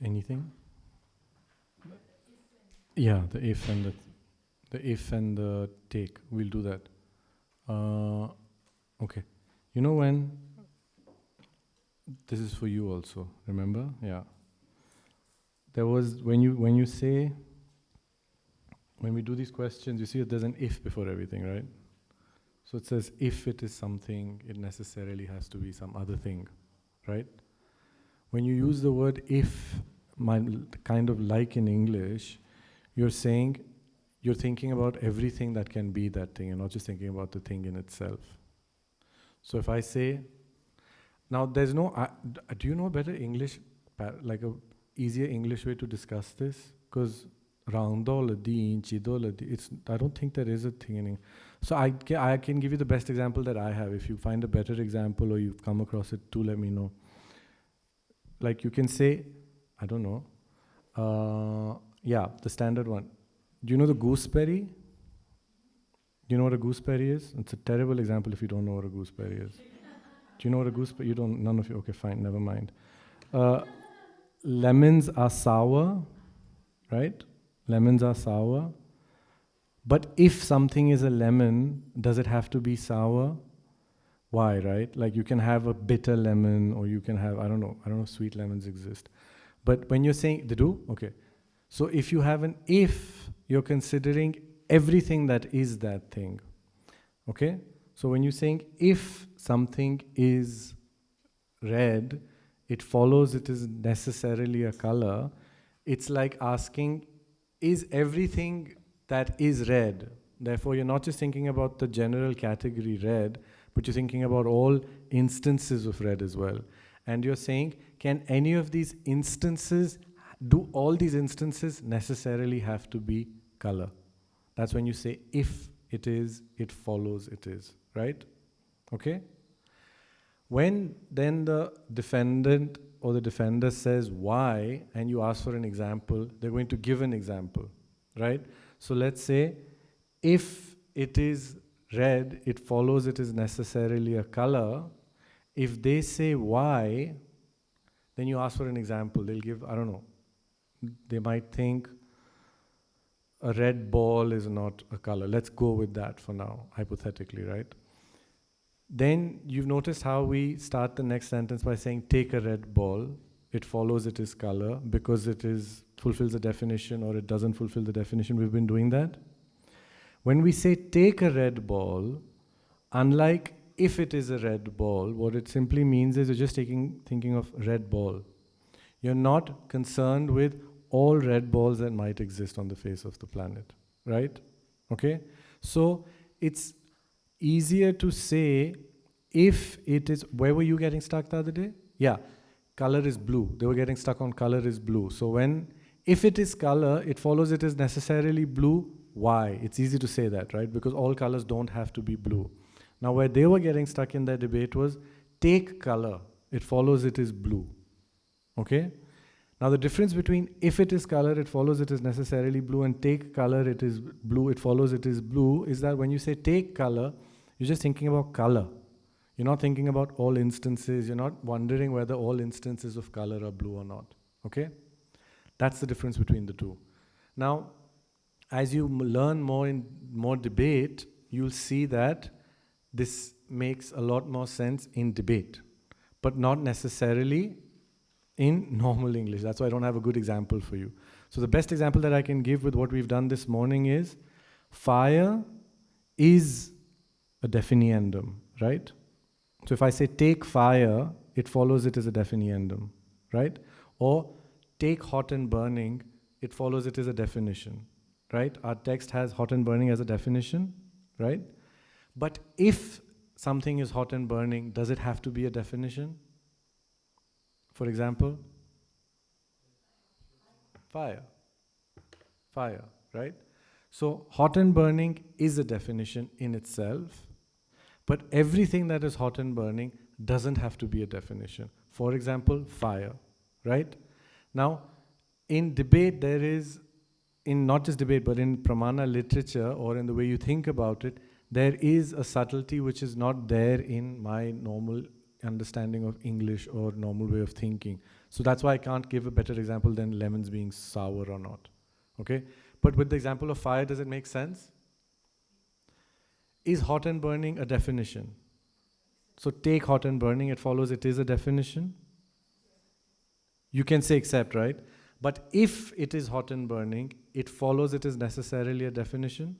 Anything? Yeah, the if and the take. We'll do that. Okay. You know when this is for you also, remember? Yeah. There was when you say, when we do these questions, you see that there's an if before everything, right? So it says if it is something, it necessarily has to be some other thing, right? When you use the word if, kind of like in English, you're saying, you're thinking about everything that can be that thing, and not just thinking about the thing in itself. So if I say, now there's no, do you know a better English, like a easier English way to discuss this? Because it's, I don't think there is a thing in English. So I can give you the best example that I have. If you find a better example or you've come across it, do let me know. Like you can say, I don't know, yeah, the standard one. Do you know the gooseberry? Do you know what a gooseberry is? It's a terrible example if you don't know what a gooseberry is. Do you know what a gooseberry? You don't. None of you. Okay, fine. Never mind. Lemons are sour, right? Lemons are sour. But if something is a lemon, does it have to be sour? Why, right? Like you can have a bitter lemon, or you can have, I don't know if sweet lemons exist. But when you're saying, they do? Okay. So if you have an if, you're considering everything that is that thing. Okay? So when you're saying if something is red, it follows it is necessarily a color. It's like asking, is everything that is red? Therefore, you're not just thinking about the general category red, but you're thinking about all instances of red as well. And you're saying, can any of these instances, do all these instances necessarily have to be color? That's when you say, if it is, it follows it is, right? Okay? When then the defendant or the defender says why, and you ask for an example, they're going to give an example, right? So let's say, if it is red, it follows it is necessarily a color. If they say why, then you ask for an example. They'll give, I don't know, they might think a red ball is not a color. Let's go with that for now, hypothetically, right? Then you've noticed how we start the next sentence by saying, take a red ball. It follows it is color because it is fulfills the definition, or it doesn't fulfill the definition. We've been doing that. When we say take a red ball, unlike if it is a red ball, what it simply means is you're just thinking of red ball. You're not concerned with all red balls that might exist on the face of the planet, right? Okay? So it's easier to say if it is, where were you getting stuck the other day? Yeah, color is blue. They were getting stuck on color is blue. So if it is color, it follows it is necessarily blue. Why? It's easy to say that, right? Because all colors don't have to be blue. Now where they were getting stuck in their debate was, take color, it follows it is blue. Okay? Now the difference between if it is color, it follows it is necessarily blue, and take color, it is blue, it follows it is blue, is that when you say take color, you're just thinking about color. You're not thinking about all instances. You're not wondering whether all instances of color are blue or not. Okay? That's the difference between the two. Now, as you learn more in more debate, you'll see that this makes a lot more sense in debate, but not necessarily in normal English. That's why I don't have a good example for you. So the best example that I can give with what we've done this morning is, fire is a definiendum, right? So if I say take fire, it follows it as a definiendum, right? Or take hot and burning, it follows it as a definition, right? Our text has hot and burning as a definition, right? But if something is hot and burning, does it have to be a definition? For example, fire, right? So hot and burning is a definition in itself, but everything that is hot and burning doesn't have to be a definition. For example, fire, right? Now, in debate, there is, in not just debate, but in pramana literature, or in the way you think about it, there is a subtlety which is not there in my normal understanding of English or normal way of thinking. So that's why I can't give a better example than lemons being sour or not. Okay? But with the example of fire, does it make sense? Is hot and burning a definition? So take hot and burning, it follows it is a definition. You can say except, right? But if it is hot and burning, it follows it is necessarily a definition.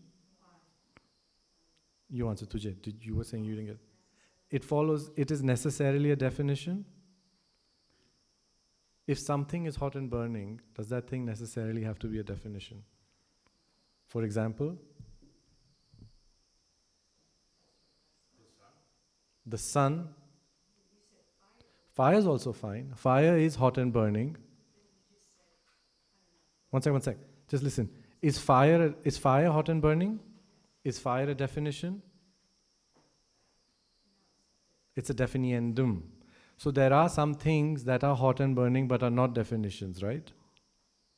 You answered, Tujay. You were saying you didn't get it. It follows it is necessarily a definition. If something is hot and burning, does that thing necessarily have to be a definition? For example, the sun. Fire is also fine. Fire is hot and burning. One sec. Just listen. Is fire hot and burning? Is fire a definition? It's a definiendum. So there are some things that are hot and burning but are not definitions, right?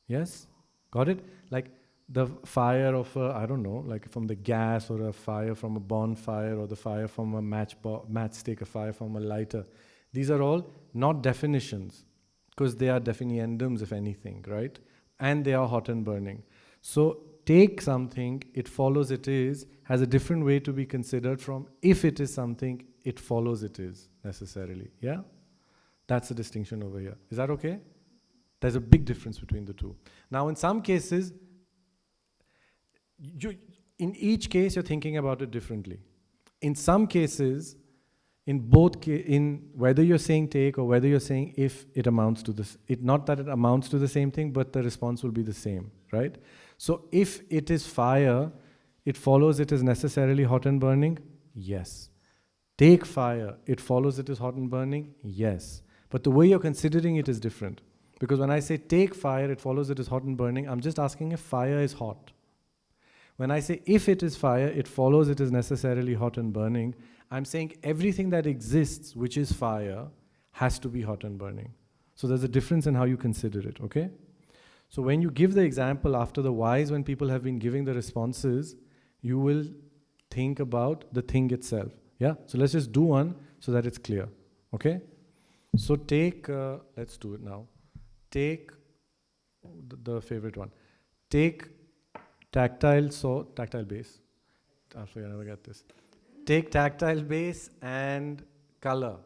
Yes? Got it? Like the fire of a, I don't know, like from the gas, or a fire from a bonfire, or the fire from a matchstick, a fire from a lighter. These are all not definitions, because they are definiendums, if anything, right? And they are hot and burning. So take something, it follows it is, has a different way to be considered from if it is something, it follows it is necessarily. Yeah? That's the distinction over here. Is that okay? There's a big difference between the two. Now, in some cases, in each case, you're thinking about it differently. In some cases, in both, in whether you're saying take or whether you're saying if, it amounts to this. Not that it amounts to the same thing, but the response will be the same, right? So if it is fire, it follows it is necessarily hot and burning? Yes. Take fire, it follows it is hot and burning? Yes. But the way you're considering it is different. Because when I say take fire, it follows it is hot and burning, I'm just asking if fire is hot. When I say if it is fire, it follows it is necessarily hot and burning, I'm saying everything that exists which is fire has to be hot and burning. So there's a difference in how you consider it, okay? So when you give the example after the whys, when people have been giving the responses, you will think about the thing itself. Yeah? So let's just do one so that it's clear, okay? So take, let's do it now. Take the favorite one. Take tactile base. I never get this. Take tactile base and color.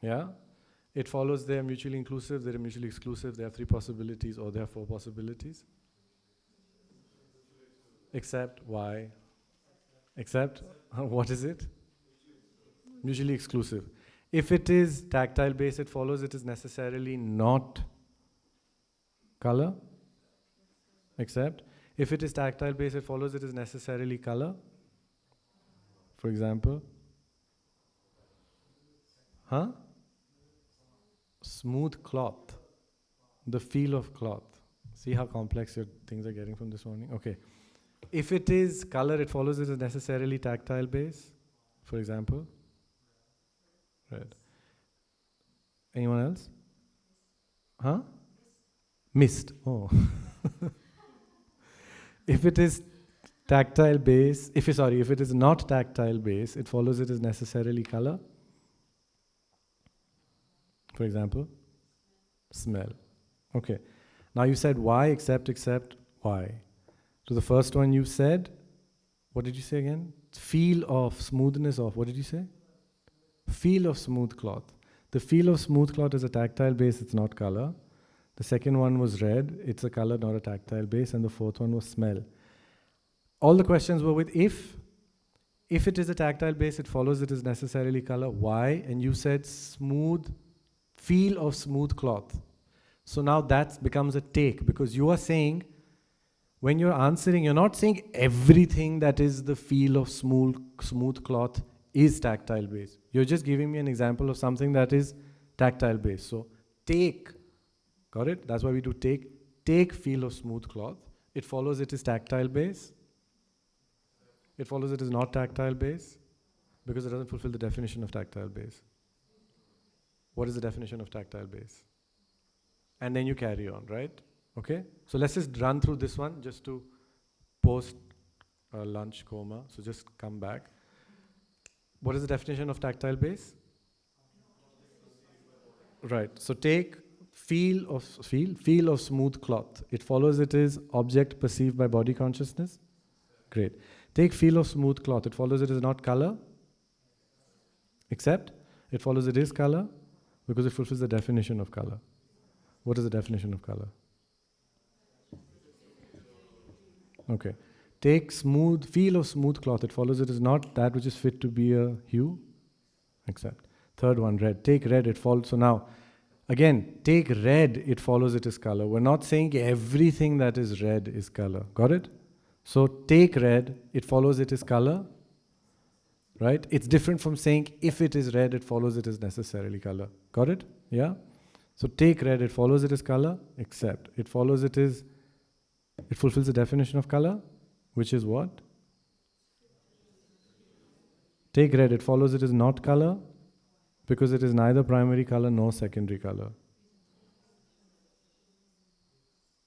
Yeah? It follows they're mutually inclusive, they're mutually exclusive, there are 3 possibilities or there are 4 possibilities. Except why? Except what is it? Mutually exclusive. If it is tactile base, it follows it is necessarily not color. Except if it is tactile base, it follows it is necessarily color. For example, smooth cloth, the feel of cloth. See how complex your things are getting from this morning? Okay. If it is color, it follows it is necessarily tactile base. For example, red. Anyone else? Mist. Oh. If it is tactile base, if it is not tactile base, it follows it is necessarily color. For example, smell. Okay. Now you said why, except, why. So the first one you said, what did you say again? Feel of, smoothness of, what did you say? Feel of smooth cloth. The feel of smooth cloth is a tactile base, it's not color. The second one was red, it's a color, not a tactile base. And the fourth one was smell. All the questions were with if. If it is a tactile base, it follows it is necessarily color. Why? And you said smooth, feel of smooth cloth. So now that becomes a take, because you are saying, when you're answering, you're not saying everything that is the feel of smooth cloth is tactile base. You're just giving me an example of something that is tactile base. So take, got it? That's why we do take. Take feel of smooth cloth. It follows it is tactile base. It follows it is not tactile base because it doesn't fulfill the definition of tactile base. What is the definition of tactile base? And then you carry on, right? Okay? So let's just run through this one just to post lunch coma. So just come back. What is the definition of tactile base? Right. So take feel of smooth cloth. It follows it is object perceived by body consciousness. Great. Take feel of smooth cloth. It follows it is not color. Except it follows it is color because it fulfills the definition of color. What is the definition of color? Okay. Take feel of smooth cloth. It follows it is not that which is fit to be a hue. Except. Third one, red. Take red. It follows. So now, again, take red. It follows it is color. We're not saying everything that is red is color. Got it? So take red. It follows it is color. Right? It's different from saying if it is red, it follows it is necessarily color. Got it? Yeah? So take red. It follows it is color. Except. It follows it is. It fulfills the definition of color. Which is what? Take red, it follows it is not color because it is neither primary color nor secondary color.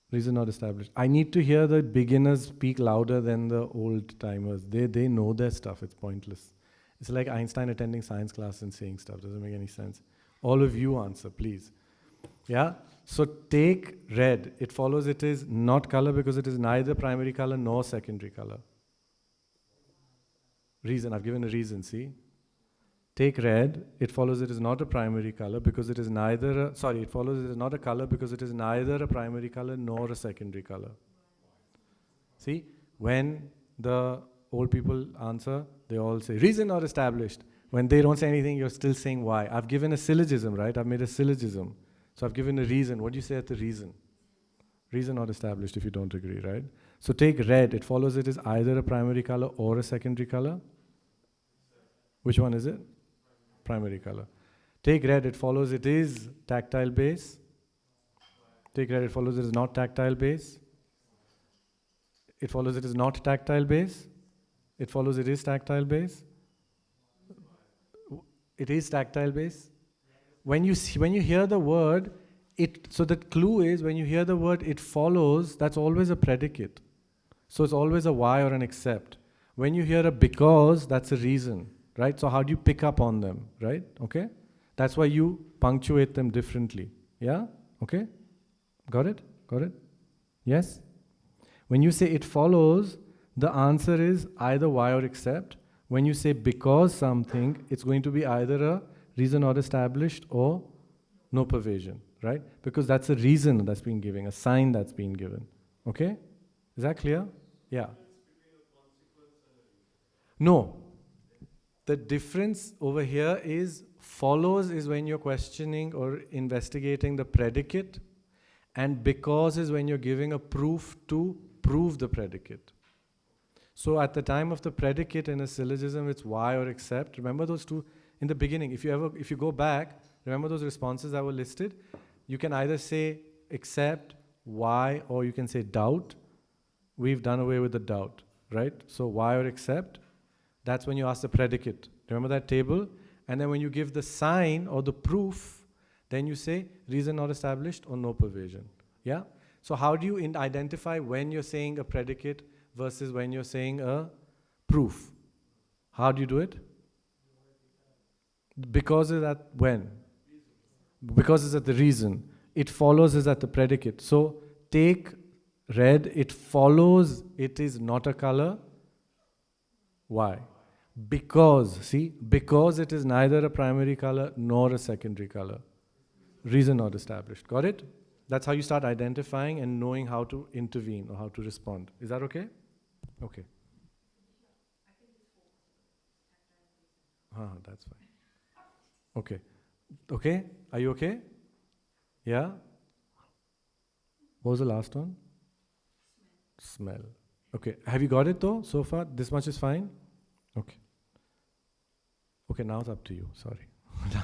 Reason not established. I need to hear the beginners speak louder than the old timers. They know their stuff, it's pointless. It's like Einstein attending science class and saying stuff, doesn't make any sense. All of you answer, please. Yeah? So take red, it follows it is not color because it is neither primary color nor secondary color. Reason, I've given a reason, see? Take red, it follows it is not a primary color because it is neither, it follows it is not a color because it is neither a primary color nor a secondary color. See, when the old people answer, they all say, reason not established. When they don't say anything, you're still saying why. I've given a syllogism, right? I've made a syllogism. So I've given a reason. What do you say at the reason? Reason not established if you don't agree, right? So take red, it follows it is either a primary color or a secondary color. Which one is it? Primary color. Take red, it follows it is tactile base. Take red, it follows it is not tactile base. It follows it is not tactile base. It follows it is tactile base. It is tactile base. When you hear the word, so the clue is when you hear the word it follows, that's always a predicate. So it's always a why or an except. When you hear a because, that's a reason, right? So how do you pick up on them, right? Okay? That's why you punctuate them differently. Yeah? Okay? Got it? Got it? Yes? When you say it follows, the answer is either why or except. When you say because something, it's going to be either a reason not established or no pervasion, right? Because that's a reason that's been given, a sign that's been given. Okay? Is that clear? Yeah. No. The difference over here is follows is when you're questioning or investigating the predicate, and because is when you're giving a proof to prove the predicate. So at the time of the predicate in a syllogism, it's why or except. Remember those two in the beginning. If you go back, remember those responses that were listed? You can either say except, why, or you can say doubt. We've done away with the doubt, right? So why or except, that's when you ask the predicate. Remember that table? And then when you give the sign or the proof, then you say reason not established or no pervasion. Yeah? So how do you identify when you're saying a predicate versus when you're saying a proof? How do you do it? Because is at when? Because is at the reason. It follows is at the predicate. So take red, it follows it is not a color. Why? Because it is neither a primary color nor a secondary color. Reason not established. Got it? That's how you start identifying and knowing how to intervene or how to respond. Is that okay? Okay. That's fine. Okay. Okay? Are you okay? Yeah? What was the last one? Smell. Okay. Have you got it though so far? This much is fine? Okay. Okay, now it's up to you. Sorry.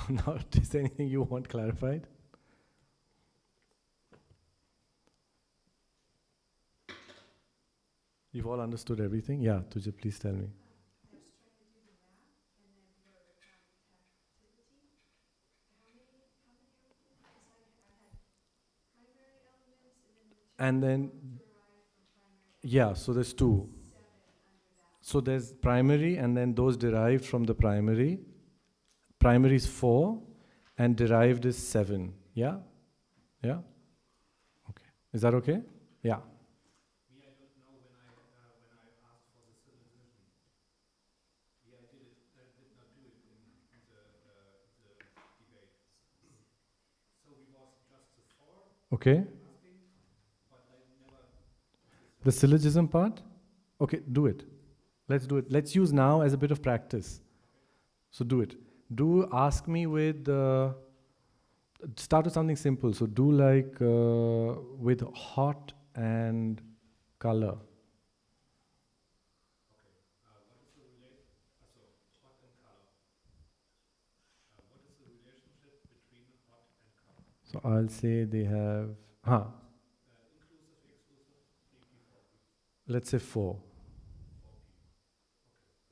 now, is there anything you want clarified? You've all understood everything? Yeah, Tujja, please tell me. And then, yeah, so there's two. So there's primary and then those derived from the primary. Primary is 4. and derived is 7. Yeah? Yeah? Okay. Is that okay? Yeah. Me, I don't know when I asked for the syllogism. Yeah, I did not do it in the debate. So we was just the 4 Okay. asking, but I never. The syllogism part? Okay, do it. Let's do it. Let's use now as a bit of practice. So do it. Do ask me with, start with something simple. So do like with hot and color. Okay. What is the relation? So hot and color. What is the relationship between hot and color? So I'll say they have, Inclusive, exclusive, 3P, 4P. let's say 4. 4P. Okay.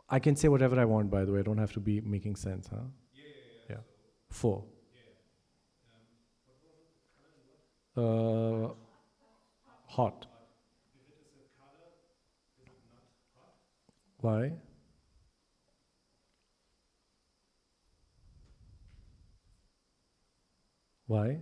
I can say whatever I want, by the way. I don't have to be making sense, huh? Yeah. Yeah. 4. Yeah. What was it? Color and what? Hot. If it is a color, is it not hot? Why? Why?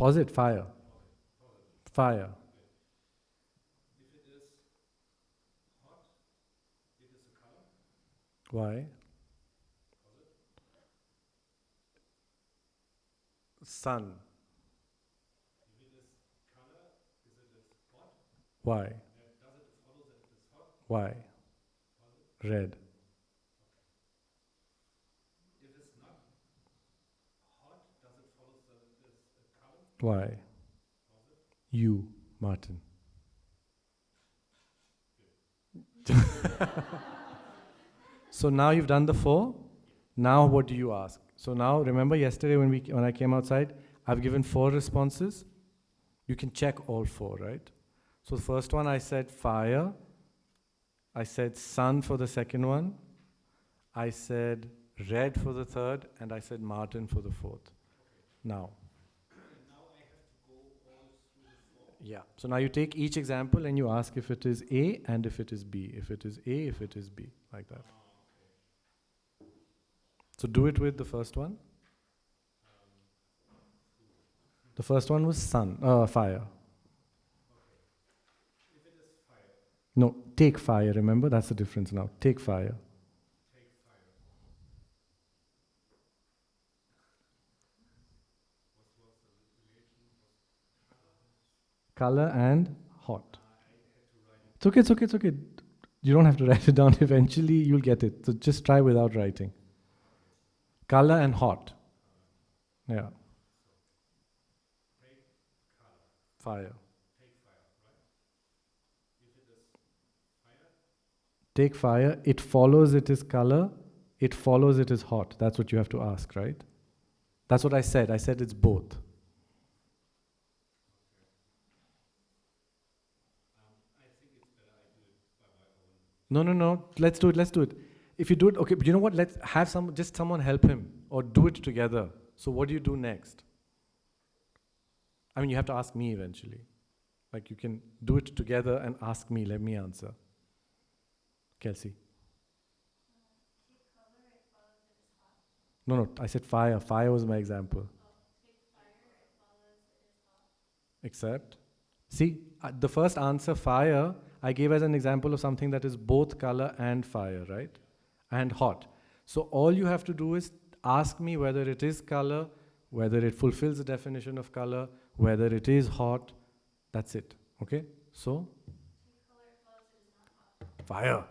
Opposite, fire. Fire. If it is hot, it is a color. Why? Sun. If it is color, is it is hot? Why? Does it follow that it is hot? Why? Red. If it's not hot, does it follow that it is a color? Why? You, Martin. So now you've done the 4. Now what do you ask? So now remember yesterday when I came outside, I've given 4 responses. You can check all 4, right? So the first one I said fire. I said sun for the second one. I said red for the third, and I said Martin for the fourth. Now. And now I have to go all through the 4. Yeah. So now you take each example and you ask if it is A and if it is B. If it is A, if it is B, like that. Okay. So do it with the first one. The first one was fire. Okay. If it is fire. No, take fire. Remember, that's the difference now. Take fire. Take fire. What was the relation? Was Color and hot. I had to write it. It's okay, it's okay, it's okay. You don't have to write it down. Eventually, you'll get it. So just try without writing. Color and hot. Yeah. Take color. Fire. Take fire, right? If it is fire. Take fire. It follows it is color. It follows it is hot. That's what you have to ask, right? That's what I said. I said it's both. I think it's better I do it by my own. No. Let's do it. If you do it, okay, but you know what? Let's have someone help him or do it together. So what do you do next? I mean, you have to ask me eventually. Like you can do it together and ask me, let me answer. Kelsey. Take color, it follows it is hot. No, I said fire. Fire was my example. Take fire, it follows it is hot. Except, see, the first answer, fire, I gave as an example of something that is both color and fire, right? And hot. So all you have to do is ask me whether it is color, whether it fulfills the definition of color, whether it is hot. That's it. Okay? So? Take color, it follows it is not hot. Fire.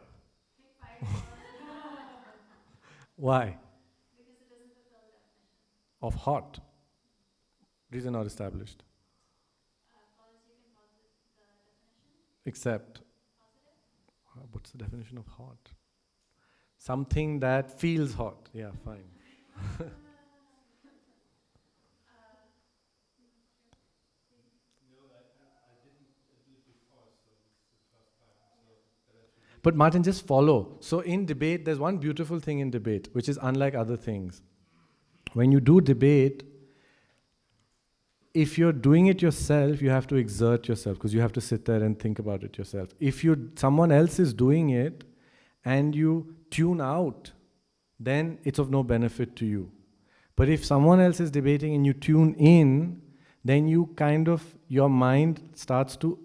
Take fire, it follows it is hot. Why? Because it doesn't fulfill the definition. Of hot. These are not established. Follows, you can follow the definition. Except, Positive. what's the definition of hot? Something that feels hot. Yeah, fine. No, I didn't do it before, so it's the first time. So better to do But Martin, just follow. So in debate, there's one beautiful thing in debate, which is unlike other things. When you do debate, if you're doing it yourself, you have to exert yourself because you have to sit there and think about it yourself. If someone else is doing it and you tune out, then it's of no benefit to you. But if someone else is debating and you tune in, then you kind of, your mind starts to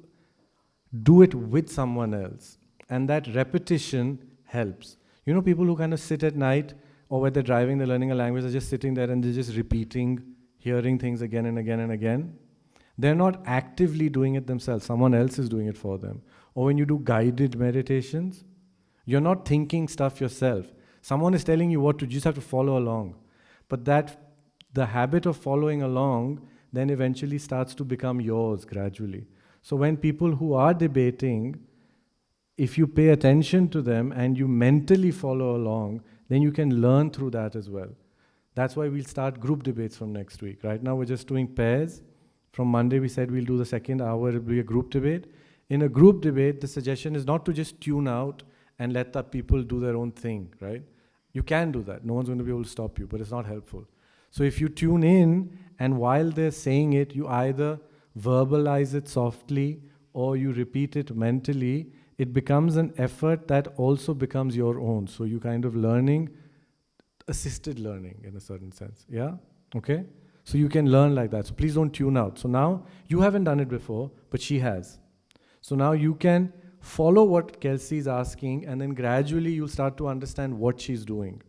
do it with someone else. And that repetition helps. You know, people who kind of sit at night or when they're driving, they're learning a language, they're just sitting there and they're just repeating, hearing things again and again and again. They're not actively doing it themselves. Someone else is doing it for them. Or when you do guided meditations, you're not thinking stuff yourself. Someone is telling you what to do, you just have to follow along. But the habit of following along then eventually starts to become yours gradually. So when people who are debating, if you pay attention to them and you mentally follow along, then you can learn through that as well. That's why we'll start group debates from next week. Right now we're just doing pairs. From Monday we said we'll do the second hour, it'll be a group debate. In a group debate, the suggestion is not to just tune out and let the people do their own thing, right? You can do that. No one's going to be able to stop you, but it's not helpful. So if you tune in and while they're saying it, you either verbalize it softly or you repeat it mentally, it becomes an effort that also becomes your own. So you kind of learning, assisted learning in a certain sense. Yeah? Okay? So you can learn like that. So please don't tune out. So now you haven't done it before, but she has. So now you can follow what Kelsey is asking and then gradually you'll start to understand what she's doing.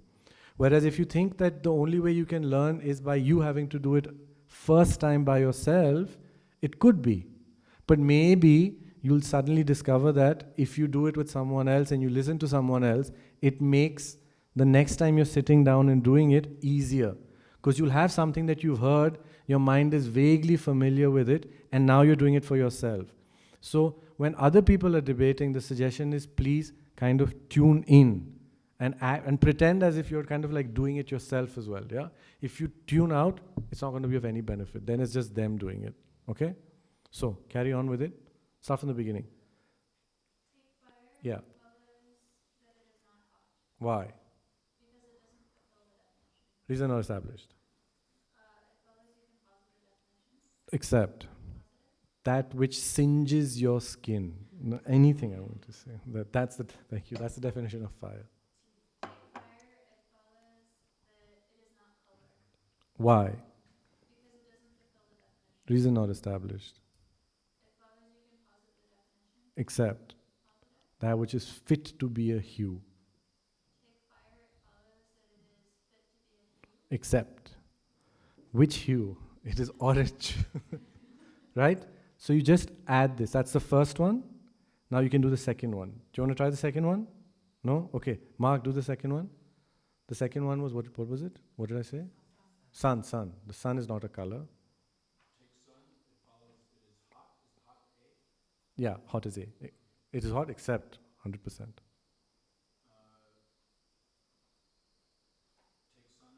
Whereas if you think that the only way you can learn is by you having to do it first time by yourself, it could be. But maybe you'll suddenly discover that if you do it with someone else and you listen to someone else, it makes the next time you're sitting down and doing it easier. Because you'll have something that you've heard, your mind is vaguely familiar with it, and now you're doing it for yourself. So when other people are debating, the suggestion is please kind of tune in and pretend as if you're kind of like doing it yourself as well, yeah? If you tune out, it's not going to be of any benefit. Then it's just them doing it, okay? So, carry on with it. Start from the beginning. Take fire. Yeah. It follows that it is not hot. Why? Because it doesn't fulfill the definition. Reason not established. It follows you can posit the definition. Except Positive. that which singes your skin. Anything I want to say. Thank you. That's the definition of fire. Take fire. It follows that it is not color. Why? Because it doesn't fulfill the definition. Reason not established. It follows you can posit the definition. Except Positive. that which is fit to be a hue. Take fire. It follows that it is fit to be a hue. Except which hue? It is orange. Right? So you just add this. That's the first one. Now you can do the second one. Do you want to try the second one? No? Okay. Mark, do the second one. The second one was, what was it? What did I say? Sun. The sun is not a color. Take sun, it follows it is hot. Is hot A? Yeah, hot is A. It is hot except 100%. Take sun,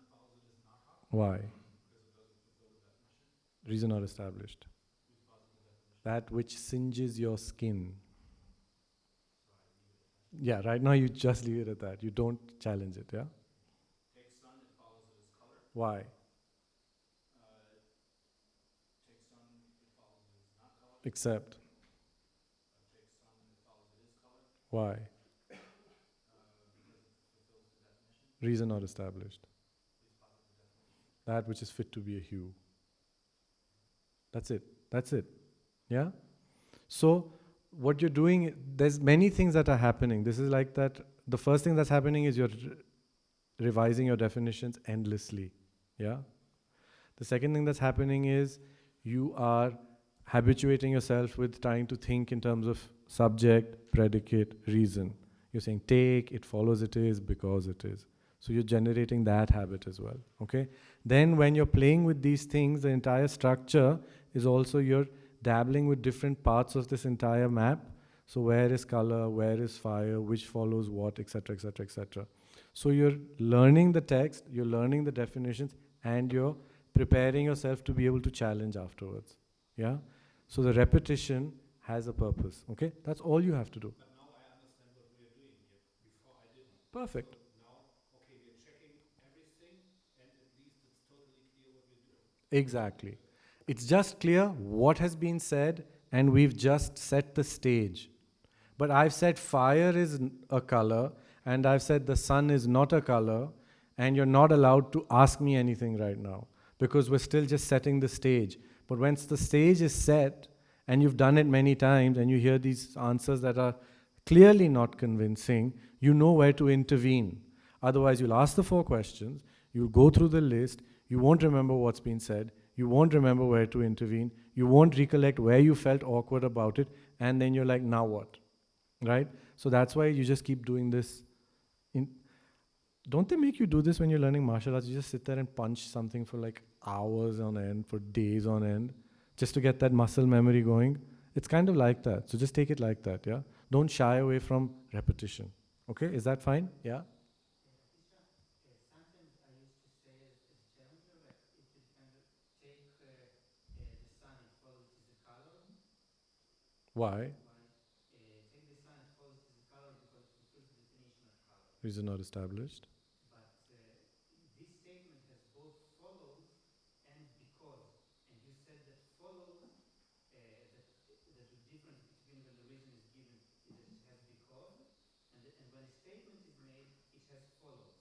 it follows it is not hot. Why? Because it doesn't fulfill the definition. Reason not established. Please posit the definition. That which singes your skin. So I leave it. Yeah, right now you just leave it at that. You don't challenge it, yeah? Take sun, it follows it is color. Why? Take sun, it follows it is not color. Except. Take sun, it follows it is color. Why? Because it fulfills the definition. Reason not established. Please posit the definition. That which is fit to be a hue. That's it. Yeah? So, what you're doing, there's many things that are happening. This is like that, the first thing that's happening is you're revising your definitions endlessly. Yeah? The second thing that's happening is you are habituating yourself with trying to think in terms of subject, predicate, reason. You're saying take, it follows it is, because it is. So you're generating that habit as well, okay? Then when you're playing with these things, the entire structure is also you're dabbling with different parts of this entire map. So where is color, where is fire, which follows what, etc., etc., etc. So you're learning the text, you're learning the definitions, and you're preparing yourself to be able to challenge afterwards, yeah? So the repetition has a purpose, okay? That's all you have to do. But now I understand what we are doing here. Before I didn't. Perfect. So now, okay, we are checking everything, and at least it's totally clear what we're doing. Exactly. It's just clear what has been said, and we've just set the stage. But I've said fire is a color, and I've said the sun is not a color, and you're not allowed to ask me anything right now because we're still just setting the stage. But once the stage is set, and you've done it many times, and you hear these answers that are clearly not convincing, you know where to intervene. Otherwise, you'll ask the 4 questions, you'll go through the list, you won't remember what's been said, you won't remember where to intervene, you won't recollect where you felt awkward about it, and then you're like, now what? Right? So that's why you just keep doing this. Don't they make you do this when you're learning martial arts? You just sit there and punch something for like hours on end, for days on end, just to get that muscle memory going. It's kind of like that. So just take it like that, yeah? Don't shy away from repetition. Okay, is that fine? Yeah? Sometimes I used to say as challenger, like it depends, take the sun and follow it as a color. Why? Take the sun and follow it as a color because it fulfills the definition of color. Reason not established. But this statement has both follows and because. And you said that follows, that the difference between when the reason is given is that it has because, and when a statement is made, it has follows.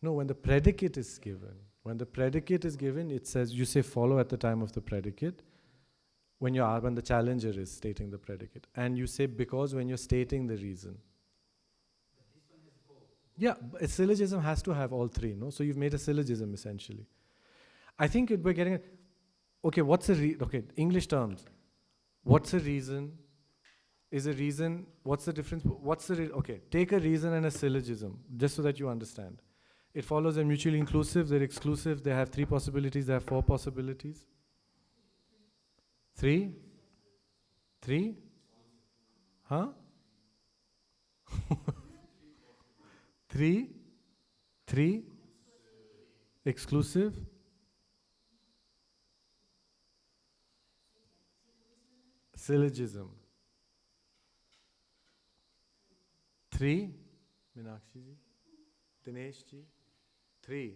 No, when the predicate is given. When the predicate is given, it says, you say follow at the time of the predicate. When the challenger is stating the predicate. And you say because when you're stating the reason. But this one has both. Yeah, a syllogism has to have all 3, no? So you've made a syllogism, essentially. I think we're getting okay, okay, English terms. What's a reason? Is a reason, what's the difference? Okay, take a reason and a syllogism, just so that you understand. It follows they're mutually inclusive, they're exclusive, they have 3 possibilities, they have 4 possibilities. 3? 3? Huh? 3? 3? Exclusive? Syllogism. 3? Meenakshi ji? Dinesh ji? 3?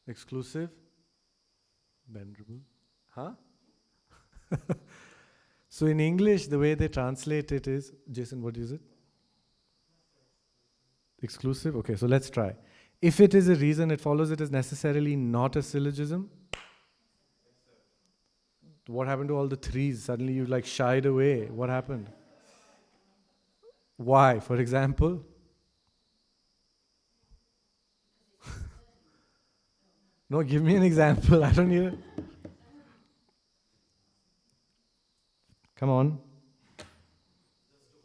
Exclusive? Venerable? Huh? So in English, the way they translate it is, Jason, what is it? Exclusive? Okay, so let's try. If it is a reason, it follows it is necessarily not a syllogism. What happened to all the 3s? Suddenly you like shied away. What happened? Why, for example? No, give me an example. I don't need it. Come on. Just a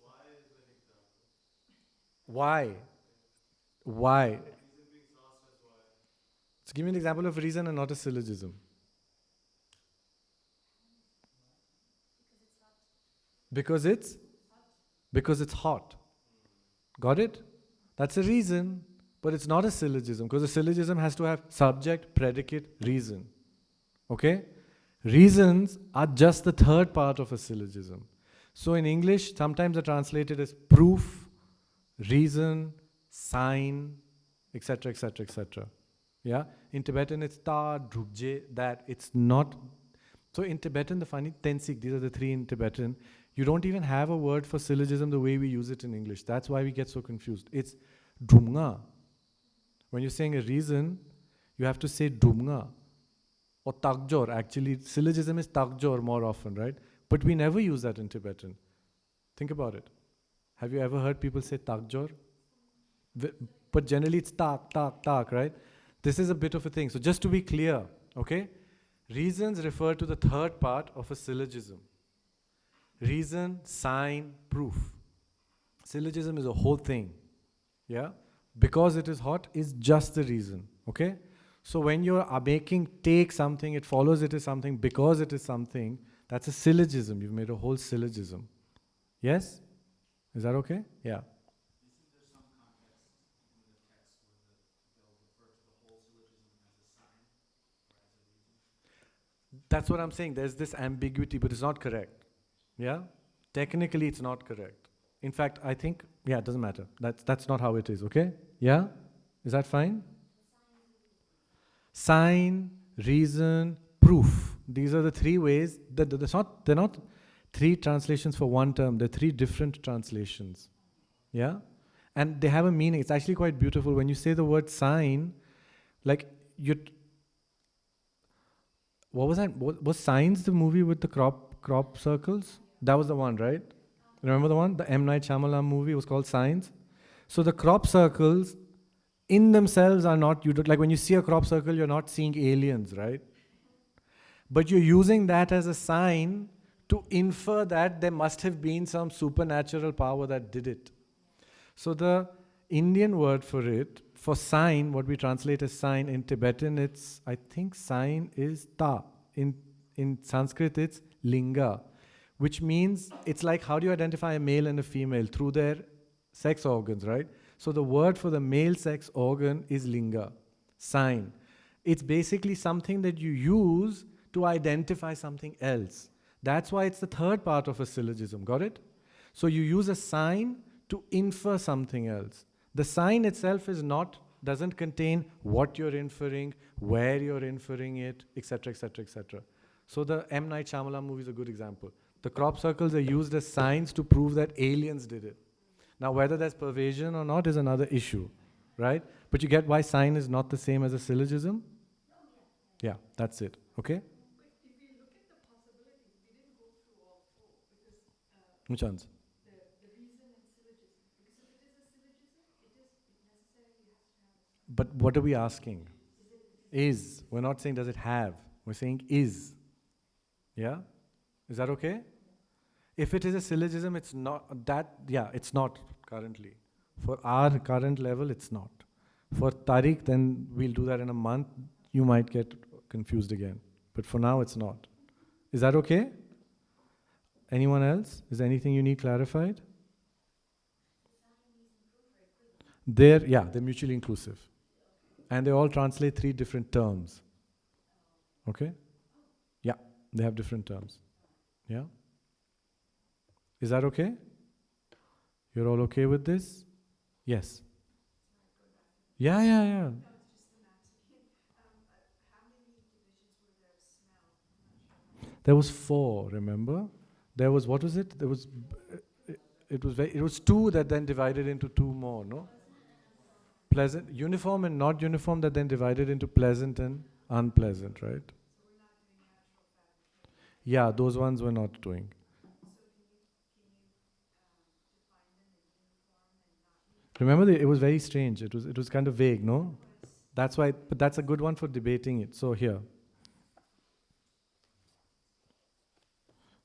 why is an example. Why? Why? Reason being asked as why. So give me an example of a reason and not a syllogism. Because it's hot. Got it? That's a reason, but it's not a syllogism, because a syllogism has to have subject, predicate, reason. Okay? Reasons are just the 3rd part of a syllogism. So in English, sometimes they're translated as proof, reason, sign, etc., etc., etc. Yeah? In Tibetan, it's ta, drukje, that. It's not. So in Tibetan, the funny tensik, these are the 3 in Tibetan, you don't even have a word for syllogism the way we use it in English. That's why we get so confused. It's drumnga. When you're saying a reason, you have to say drumnga. Or tagjor. Actually, syllogism is tagjor more often, right? But we never use that in Tibetan. Think about it. Have you ever heard people say tagjor? But generally it's tak, tak, tak, right? This is a bit of a thing. So just to be clear, okay? Reasons refer to the 3rd part of a syllogism. Reason, sign, proof. Syllogism is a whole thing. Yeah? Because it is hot is just the reason. Okay? So when you're making take something, it follows it is something, because it is something, that's a syllogism. You've made a whole syllogism. Yes? Is that okay? Yeah. Isn't there some context in the text where they'll refer to the whole syllogism as a sign or as a reason? That's what I'm saying. There's this ambiguity, but it's not correct. Yeah? Technically, it's not correct. In fact, I think, yeah, it doesn't matter. That's not how it is, okay? Yeah? Is that fine? Sign, reason, proof. These are the three ways. They're not three translations for one term. They're three different translations. Yeah? And they have a meaning. It's actually quite beautiful. When you say the word sign, like what was that? Was Signs the movie with the crop circles? That was the one, right? Remember the one? The M. Night Shyamalan movie was called Signs. So the crop circles in themselves are not, like when you see a crop circle, you're not seeing aliens, right? But you're using that as a sign to infer that there must have been some supernatural power that did it. So the Indian word for it, for sign, what we translate as sign, in Tibetan it's, I think sign is ta. In Sanskrit it's linga, which means it's like, how do you identify a male and a female? Through their sex organs, right? So the word for the male sex organ is linga, sign. It's basically something that you use to identify something else. That's why it's the third part of a syllogism, got it? So you use a sign to infer something else. The sign itself doesn't contain what you're inferring, where you're inferring it, etc., etc., etc. So the M. Night Shyamalan movie is a good example. The crop circles are used as signs to prove that aliens did it. Now, whether there's pervasion or not is another issue, right? But you get why sign is not the same as a syllogism? Yeah, that's it. Okay? But if we look at the possibilities, we didn't go through all four because Which ones? the reason and syllogism. Because if it is a syllogism, it necessarily has to have a sign. But what are we asking? Is. We're not saying does it have. We're saying is. Yeah? Is that okay? If it is a syllogism, it's not that, yeah, it's not currently. For our current level, it's not. For Tariq, then we'll do that in a month. You might get confused again. But for now, it's not. Is that okay? Anyone else? Is there anything you need clarified? They're mutually inclusive. And they all translate three different terms. Okay? Yeah, they have different terms. Yeah? Is that okay? You're all okay with this? Yes. Yeah. That was just an answer. How many divisions were there of smell? I'm not sure. There was 4, remember? There was, what was it? There was, it was 2 that then divided into 2 more, no? Pleasant, uniform and not uniform, that then divided into pleasant and unpleasant, right? So we're not doing natural fabrication. Yeah, those ones we're not doing. So can you define them in uniform and not uniform? Remember, it was very strange. It was kind of vague, no? That's why, but that's a good one for debating it. So here.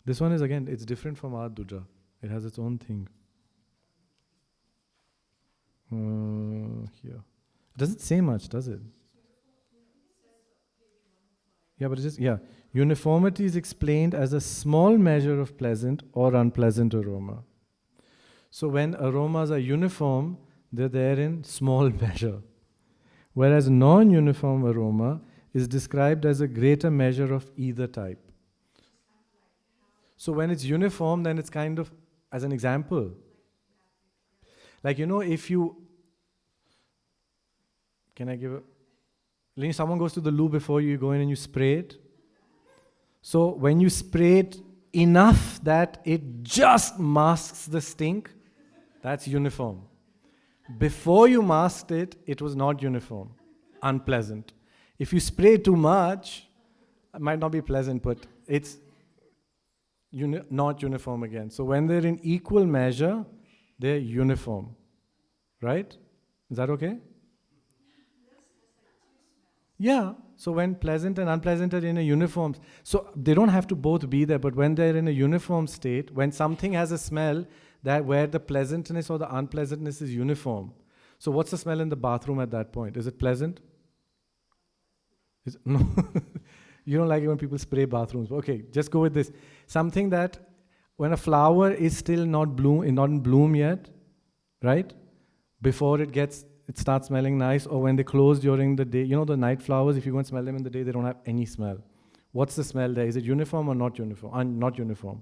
This one is, again, it's different from our Dudra. It has its own thing. Here. It doesn't say much, does it? Yeah, but it's just, yeah. Uniformity is explained as a small measure of pleasant or unpleasant aroma. So when aromas are uniform, they're there in small measure. Whereas non-uniform aroma is described as a greater measure of either type. So when it's uniform, then it's kind of, as an example, like, if you, can I give a, someone goes to the loo before you go in and you spray it. So when you spray it enough that it just masks the stink, that's uniform. Before you masked it, it was not uniform, unpleasant. If you spray too much, it might not be pleasant, but it's not uniform again. So when they're in equal measure, they're uniform. Right? Is that okay? Yeah. So when pleasant and unpleasant are in a uniform, so they don't have to both be there, but when they're in a uniform state, when something has a smell, that where the pleasantness or the unpleasantness is uniform. So what's the smell in the bathroom at that point? Is it pleasant? No. You don't like it when people spray bathrooms. Okay, just go with this. Something that when a flower is still not in bloom yet, right? Before it starts smelling nice, or when they close during the day. The night flowers, if you go and smell them in the day, they don't have any smell. What's the smell there? Is it uniform or not uniform? Not uniform.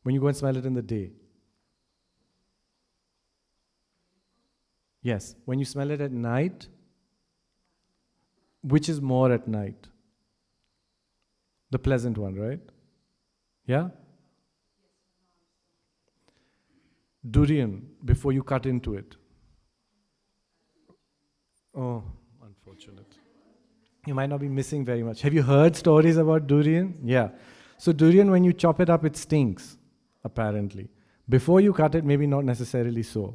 When you go and smell it in the day. Yes, when you smell it at night, which is more at night? The pleasant one, right? Yeah? Durian, before you cut into it. Oh, unfortunate. You might not be missing very much. Have you heard stories about durian? Yeah. So durian, when you chop it up, it stinks, apparently. Before you cut it, maybe not necessarily so. So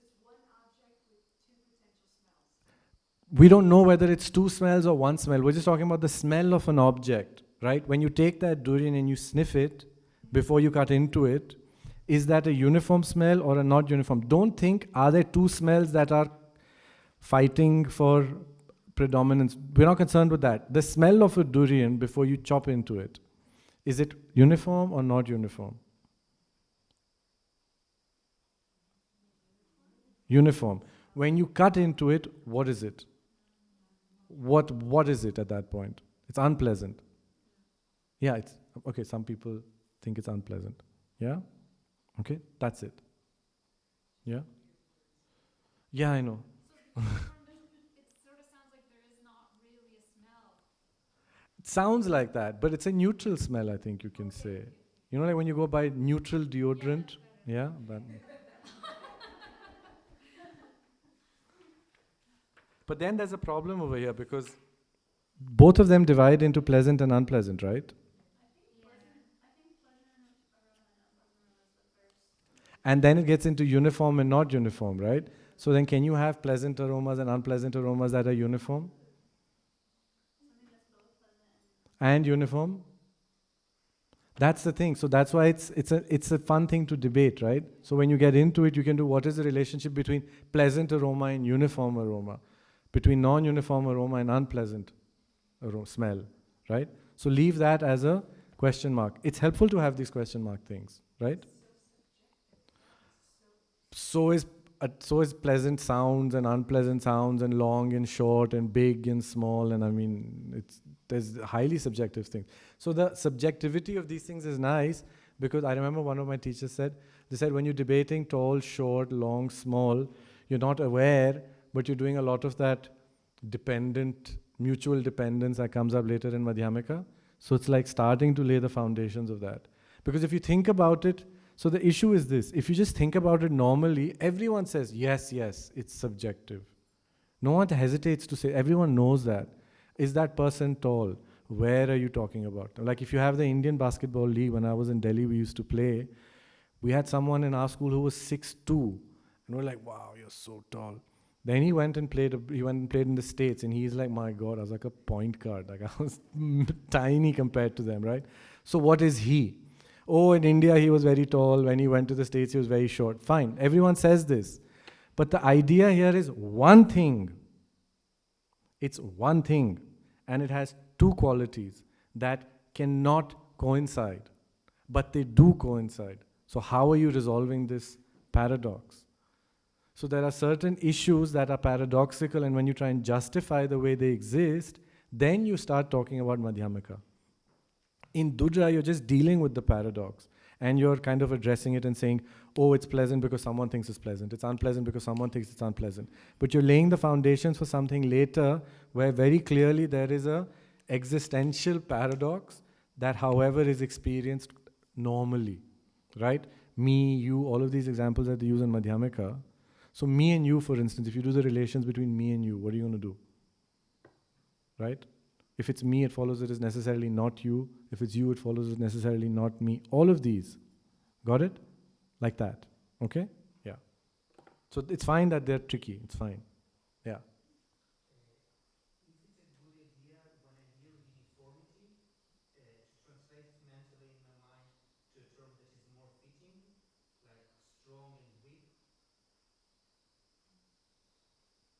it's one object with two potential smells. We don't know whether it's two smells or one smell. We're just talking about the smell of an object, right? When you take that durian and you sniff it before you cut into it, is that a uniform smell or a not uniform? Don't think, are there two smells that are fighting for predominance? We're not concerned with that. The smell of a durian before you chop into it, is it uniform or not uniform? Uniform. When you cut into it, what is it? What is it at that point? It's unpleasant. Yeah, it's okay. Some people think it's unpleasant. Yeah? Okay, that's it. Yeah? Yeah, I know. So from it sort of sounds like there is not really a smell. It sounds like that, but it's a neutral smell, I think you can say. You know, like when you go buy neutral deodorant? Yeah? But then there's a problem over here because both of them divide into pleasant and unpleasant, right? And then it gets into uniform and not uniform, right? So then can you have pleasant aromas and unpleasant aromas that are uniform? And uniform? That's the thing. So that's why it's a fun thing to debate, right? So when you get into it, you can do what is the relationship between pleasant aroma and uniform aroma, between non-uniform aroma and unpleasant smell, right? So leave that as a question mark. It's helpful to have these question mark things, right? So is pleasant sounds and unpleasant sounds and long and short and big and small, and I mean there's highly subjective things. So the subjectivity of these things is nice because I remember one of my teachers said, they said when you're debating tall, short, long, small, you're not aware, but you're doing a lot of that mutual dependence that comes up later in Madhyamika. So it's like starting to lay the foundations of that. Because if you think about it, so the issue is this, if you just think about it normally, everyone says, yes, it's subjective. No one hesitates to say, everyone knows that. Is that person tall? Where are you talking about? Like if you have the Indian Basketball League, when I was in Delhi, we used to play, we had someone in our school who was 6'2", and we're like, wow, you're so tall. Then he went and played in the States, and he's like, my God, I was like a point guard. Like I was tiny compared to them, right? So what is he? Oh, in India, he was very tall. When he went to the States, he was very short. Fine. Everyone says this. But the idea here is one thing. It's one thing. And it has two qualities that cannot coincide. But they do coincide. So how are you resolving this paradox? So there are certain issues that are paradoxical, and when you try and justify the way they exist, then you start talking about Madhyamika. In Dudra, you're just dealing with the paradox, and you're kind of addressing it and saying, oh, it's pleasant because someone thinks it's pleasant. It's unpleasant because someone thinks it's unpleasant. But you're laying the foundations for something later where very clearly there is a existential paradox that, however, is experienced normally, right? Me, you, all of these examples that they use in Madhyamika. So me and you, for instance, if you do the relations between me and you, what are you going to do? Right? If it's me, it follows it is necessarily not you. If it's you, it follows it necessarily not me. All of these. Got it? Like that. Okay? Yeah. So it's fine that they're tricky. It's fine. Yeah. Is it a good idea when I hear uniformity to translate it mentally in my mind to a term that is more fitting, like strong and weak?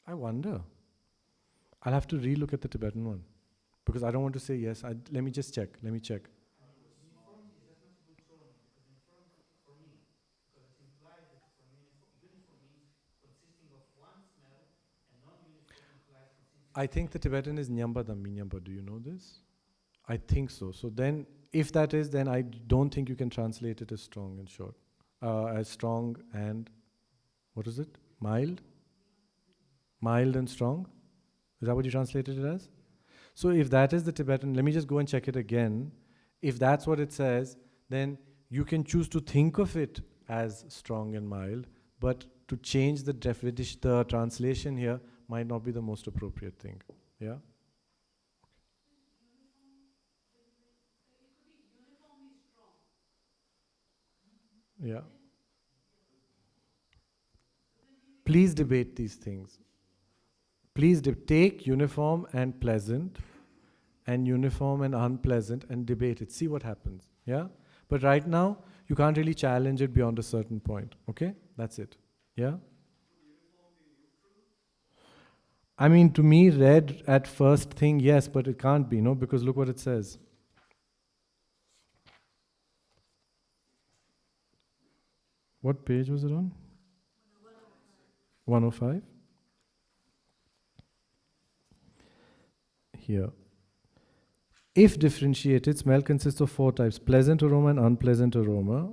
I wonder. I'll have to relook at the Tibetan one. Because I don't want to say yes. Let me just check. Let me check. Uniformity is that not a good term? Because uniformity, for me, because it implies that for me, uniform means consisting of one smell, and non-uniform implies consisting I think the Tibetan is Nyamba Dammi Nyamba. Do you know this? I think so. So then, if that is, then I don't think you can translate it as strong and short. As strong and, what is it? Mild? Mild and strong? Is that what you translated it as? So if that is the Tibetan, let me just go and check it again. If that's what it says, then you can choose to think of it as strong and mild, but to change the definition, the translation here might not be the most appropriate thing. Yeah? Yeah. Please debate these things. Please take uniform and pleasant and uniform and unpleasant and debate it. See what happens. Yeah? But right now, you can't really challenge it beyond a certain point. Okay? That's it. Yeah? I mean, to me, red at first thing, yes, but it can't be, no? Because look what it says. What page was it on? 105? Here. If differentiated, smell consists of 4 types: pleasant aroma and unpleasant aroma.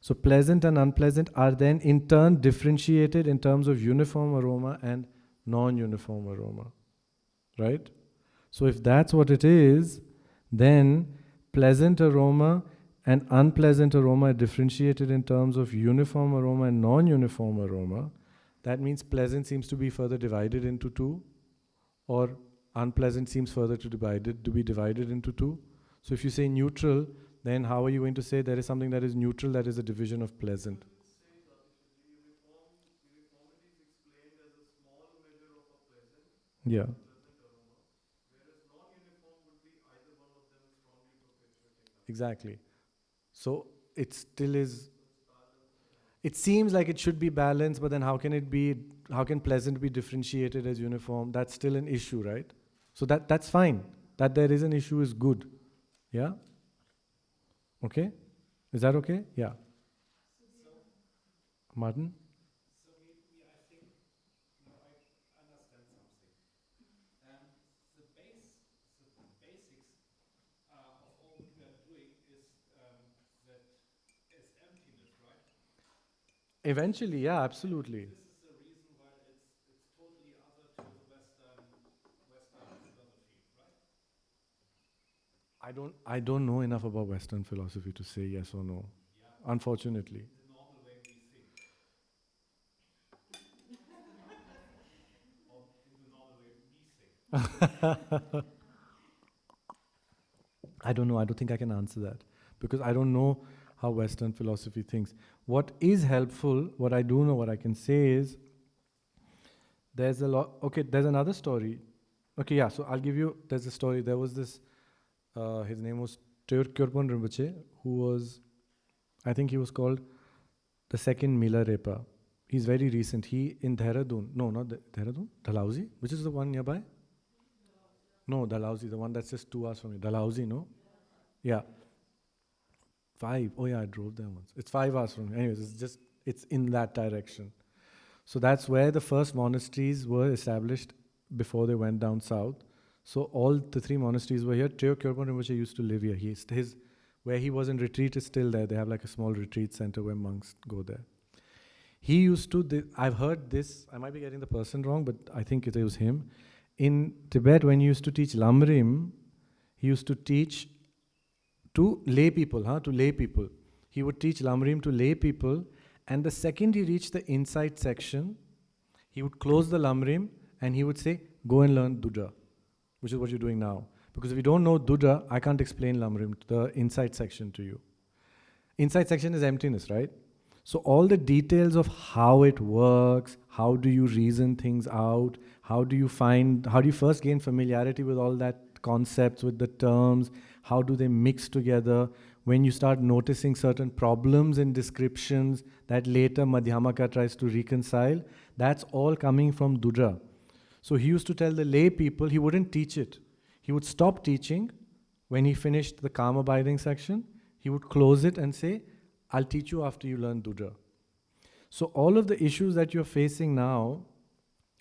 So pleasant and unpleasant are then in turn differentiated in terms of uniform aroma and non-uniform aroma. Right? So if that's what it is, then pleasant aroma and unpleasant aroma are differentiated in terms of uniform aroma and non-uniform aroma. That means pleasant seems to be further divided into 2, or unpleasant seems further to be divided into 2. So if you say neutral, then how are you going to say there is something that is neutral that is a division of pleasant? Uniformity is explained as a small measure of a pleasant Yeah, pleasant aroma, whereas non-uniform would be either one of them strongly perpetuating that. exactly. So it still is, it seems like it should be balanced, but then how can pleasant be differentiated as uniform? That's still an issue, right? So that's fine. That there is an issue is good. Yeah? Okay? Is that okay? Yeah. Martin? So I think, I understand something. The basics of all what we are doing is that is emptiness, right? Eventually, yeah, absolutely. This is the reason why it's totally other to the Western philosophy, right? I don't know enough about Western philosophy to say yes or no. Yeah. Unfortunately. The normal way we think. Or in the normal way we think. I don't know. I don't think I can answer that because I don't know how Western philosophy thinks. What is helpful, what I do know, what I can say is there's a lot. Okay, there's another story. Okay, yeah, so I'll give you, there's a story. There was this, his name was Kyorpon Rinpoche, who was, I think he was called the second Milarepa. He's very recent. He in Dehradun, no, not Dehradun, Dalhousie, which is the one nearby? No, Dalhousie, the one that's just 2 hours from me. Dalhousie, no? Yeah. 5. Oh yeah, I drove there once. It's 5 hours from me. Anyways, it's in that direction. So that's where the first monasteries were established before they went down south. So all the 3 monasteries were here. Teo Kyorpon Rinpoche used to live here. Where he was in retreat is still there. They have like a small retreat center where monks go there. He used to, I've heard this, I might be getting the person wrong, but I think it was him. In Tibet, when he used to teach Lamrim, he used to teach to lay people. He would teach Lamrim to lay people, and the second he reached the insight section, he would close the Lamrim and he would say, go and learn Dudha, which is what you're doing now. Because if you don't know Dudha, I can't explain Lamrim, the insight section to you. Insight section is emptiness, right? So all the details of how it works, how do you reason things out, how do you first gain familiarity with all that concepts, with the terms, how do they mix together, when you start noticing certain problems in descriptions that later Madhyamaka tries to reconcile, that's all coming from Dudha. So he used to tell the lay people, he wouldn't teach it. He would stop teaching when he finished the calm abiding section. He would close it and say, I'll teach you after you learn Dudha. So all of the issues that you're facing now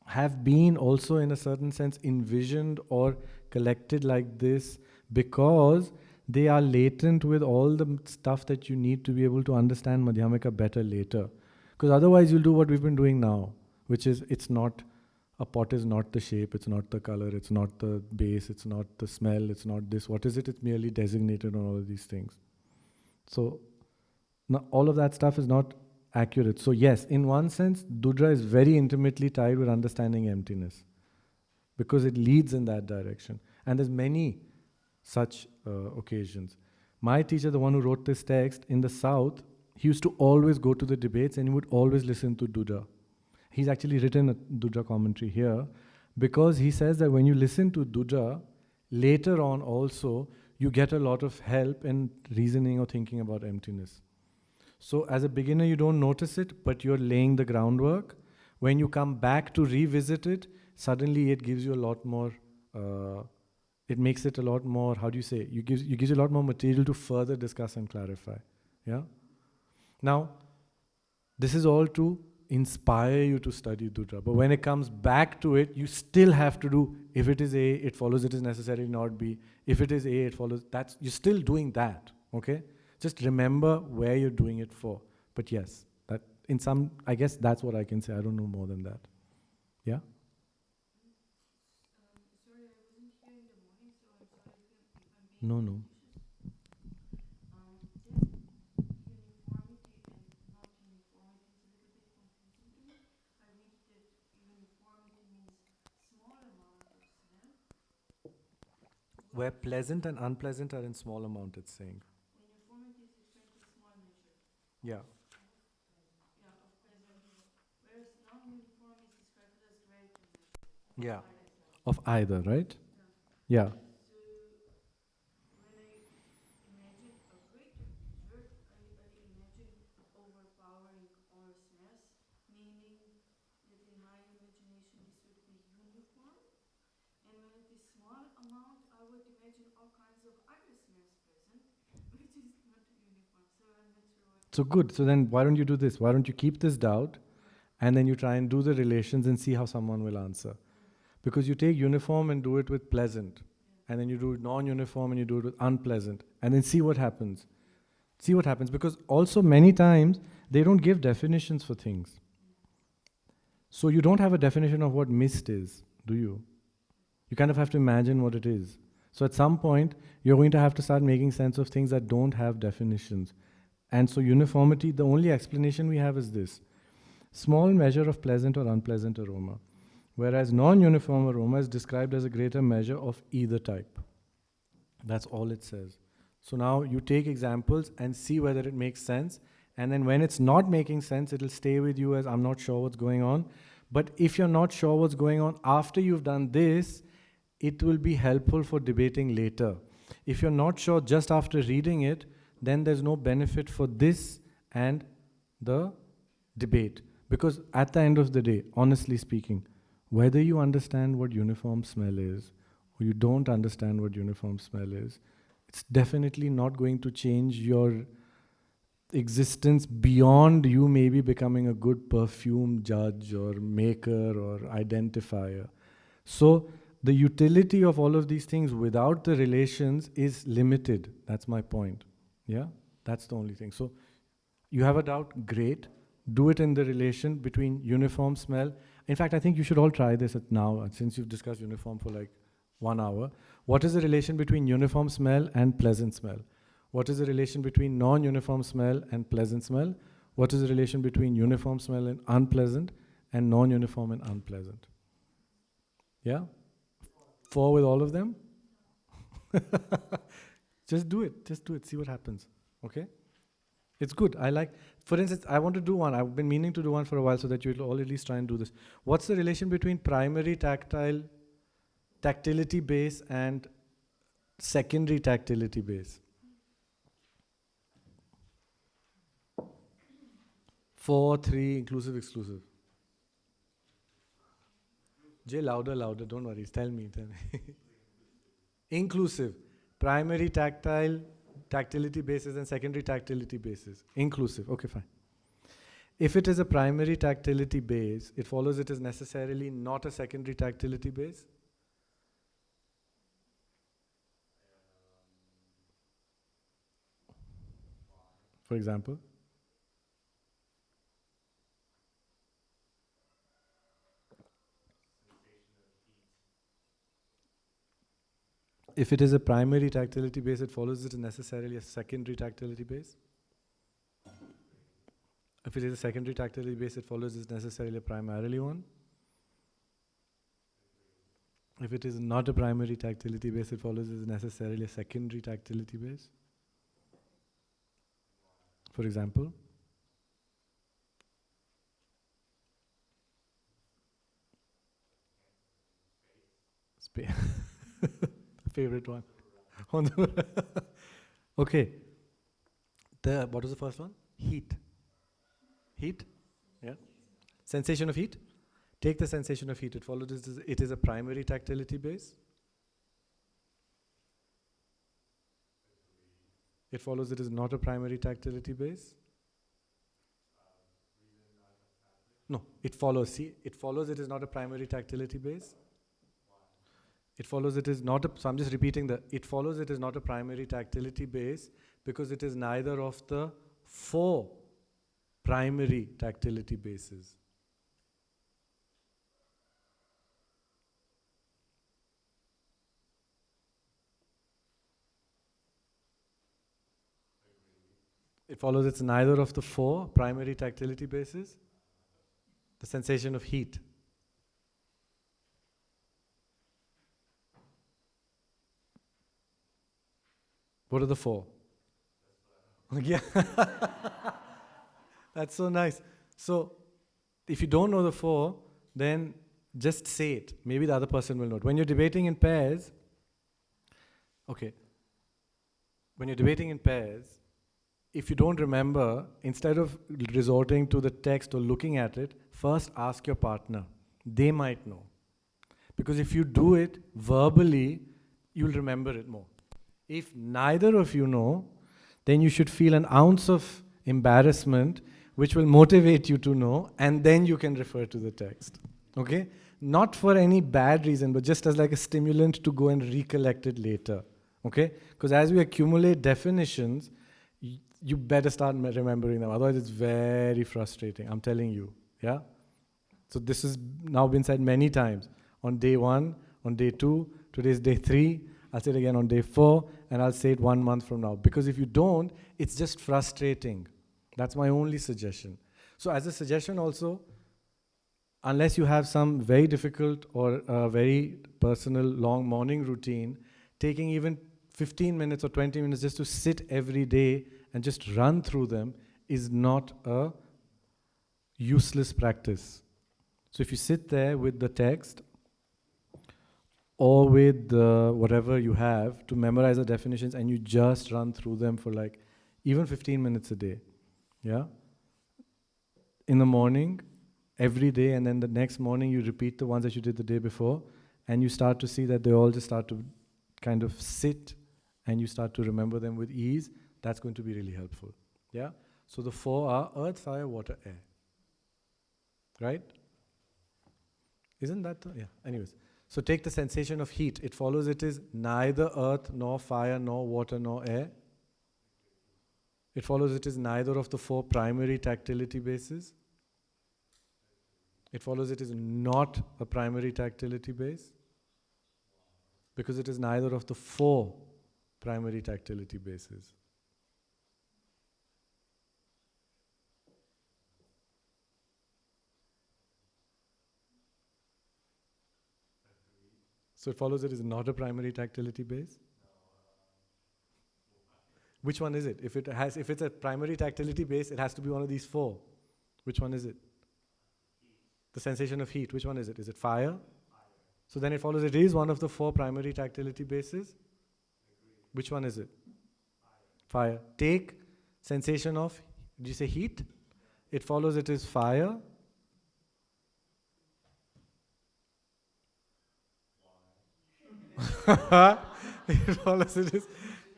have been also in a certain sense envisioned or collected like this because they are latent with all the stuff that you need to be able to understand Madhyamaka better later. Because otherwise you'll do what we've been doing now, which is it's not a pot is not the shape, it's not the color, it's not the base, it's not the smell, it's not this. What is it? It's merely designated on all of these things. So now all of that stuff is not accurate. So yes, in one sense, Dudra is very intimately tied with understanding emptiness because it leads in that direction. And there's many such occasions. My teacher, the one who wrote this text, in the South, he used to always go to the debates and he would always listen to Dudra. He's actually written a Dudra commentary here because he says that when you listen to Dudra, later on also, you get a lot of help in reasoning or thinking about emptiness. So as a beginner, you don't notice it, but you're laying the groundwork. When you come back to revisit it, suddenly it gives you a lot more, it makes it a lot more, how do you say, you gives you a lot more material to further discuss and clarify. Yeah? Now, this is all to inspire you to study Dudra. But when it comes back to it, you still have to do, if it is A, it follows it is necessarily not B. If it is A, it follows, that's, you're still doing that, okay? Just remember where you're doing it for. But yes, that in some, I guess that's what I can say. I don't know more than that. Yeah? Sorry, I wasn't here in the morning, so I'm sorry if I'm being No, no. This uniformity and not uniformity is a little bit confusing to me. I read that uniformity means small amount of smell. Where pleasant and unpleasant are in small amount, it's saying. Uniformity is referring to small measure. Yeah. Yeah, of pleasant. Whereas non-uniform is described as greater measure. Yeah. Either. Of either, right? Yeah. Yeah. So when I imagine a greater measure, I imagine overpowering all smells, meaning that in my imagination this would be uniform. And when it is small amount, I would imagine all kinds of other smells present, which is not uniform. So I'm not sure what. So good. So then why don't you do this? Why don't you keep this doubt and then you try and do the relations and see how someone will answer. Because you take uniform and do it with pleasant. And then you do non-uniform and you do it with unpleasant. And then see what happens. See what happens. Because also many times they don't give definitions for things. So you don't have a definition of what mist is, do you? You kind of have to imagine what it is. So at some point, you're going to have to start making sense of things that don't have definitions. And so uniformity, the only explanation we have is this. Small measure of pleasant or unpleasant aroma. Whereas non-uniform aroma is described as a greater measure of either type. That's all it says. So now you take examples and see whether it makes sense. And then when it's not making sense, it'll stay with you as I'm not sure what's going on. But if you're not sure what's going on, after you've done this, it will be helpful for debating later. If you're not sure just after reading it, then there's no benefit for this and the debate. Because at the end of the day, honestly speaking, whether you understand what uniform smell is or you don't understand what uniform smell is, it's definitely not going to change your existence beyond you maybe becoming a good perfume judge or maker or identifier. So the utility of all of these things without the relations is limited. That's my point. Yeah? That's the only thing. So you have a doubt, great. Do it in the relation between uniform smell. In fact, I think you should all try this now, since you've discussed uniform for like 1 hour. What is the relation between uniform smell and pleasant smell? What is the relation between non-uniform smell and pleasant smell? What is the relation between uniform smell and unpleasant and non-uniform and unpleasant? Yeah? 4 with all of them? Just do it. Just do it. See what happens. Okay? It's good. I like, for instance, I want to do one. I've been meaning to do one for a while so that you'll all at least try and do this. What's the relation between primary tactility base and secondary tactility base? 4, 3, inclusive, exclusive. Jay, louder, louder. Don't worry. Tell me. Inclusive. Primary tactility bases and secondary tactility bases. Inclusive. Okay, fine. If it is a primary tactility base, it follows it is necessarily not a secondary tactility base. For example, if it is a primary tactility base, it follows it is necessarily a secondary tactility base. If it is a secondary tactility base, it follows it is necessarily a primarily one. If it is not a primary tactility base, it follows it is necessarily a secondary tactility base. For example, favorite one. Okay. What was the first one? Heat. Heat? Yeah. Sensation of heat? Take the sensation of heat. It follows it is a primary tactility base. It follows it is not a primary tactility base. No, it follows. See, it follows it is not a primary tactility base. It follows it is not a, so I'm just repeating it follows it is not a primary tactility base because it is neither of the 4 primary tactility bases. It follows it's neither of the 4 primary tactility bases. The sensation of heat. What are the 4? Yeah. That's so nice. So, if you don't know the 4, then just say it. Maybe the other person will know it. When you're debating in pairs, okay. When you're debating in pairs, if you don't remember, instead of resorting to the text or looking at it, first ask your partner. They might know. Because if you do it verbally, you'll remember it more. If neither of you know, then you should feel an ounce of embarrassment, which will motivate you to know, and then you can refer to the text. Okay? Not for any bad reason, but just as like a stimulant to go and recollect it later. Okay? Because as we accumulate definitions, you better start remembering them. Otherwise, it's very frustrating. I'm telling you. Yeah? So this has now been said many times. On day 1, on day 2, today's day 3, I'll say it again on day 4, and I'll say it 1 month from now. Because if you don't, it's just frustrating. That's my only suggestion. So as a suggestion also, unless you have some very difficult or very personal long morning routine, taking even 15 minutes or 20 minutes just to sit every day and just run through them is not a useless practice. So if you sit there with the text or with whatever you have to memorize the definitions and you just run through them for like even 15 minutes a day, yeah? In the morning, every day, and then the next morning you repeat the ones that you did the day before, and you start to see that they all just start to kind of sit and you start to remember them with ease. That's going to be really helpful. Yeah? So the 4 are earth, fire, water, air. Right? Isn't that yeah. Anyways. So take the sensation of heat. It follows it is neither earth, nor fire, nor water, nor air. It follows it is neither of the 4 primary tactility bases. It follows it is not a primary tactility base. Because it is neither of the 4 primary tactility bases. So it follows it is not a primary tactility base. Which one is it? If it's a primary tactility base, it has to be one of these 4. Which one is it? The sensation of heat. Which one is it? Is it fire? So then it follows it is one of the 4 primary tactility bases. Which one is it? Fire. Take sensation of, did you say heat? It follows it is fire. It follows it is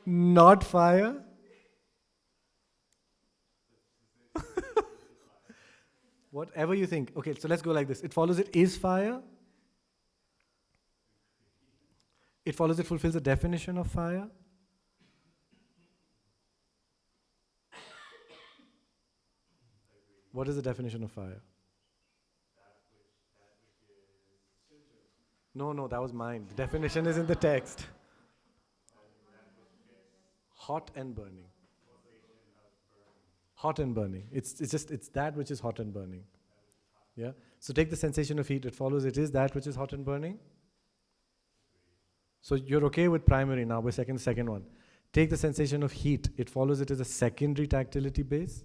not fire. Whatever you think. Okay, so let's go like this. It follows it is fire. It follows it fulfills the definition of fire. What is the definition of fire? No, that was mine. The definition is in the text. Hot and burning. Hot and burning. It's that which is hot and burning. Yeah. So take the sensation of heat. It follows it is that which is hot and burning. So you're okay with primary now. We're second one. Take the sensation of heat. It follows it as a secondary tactility base.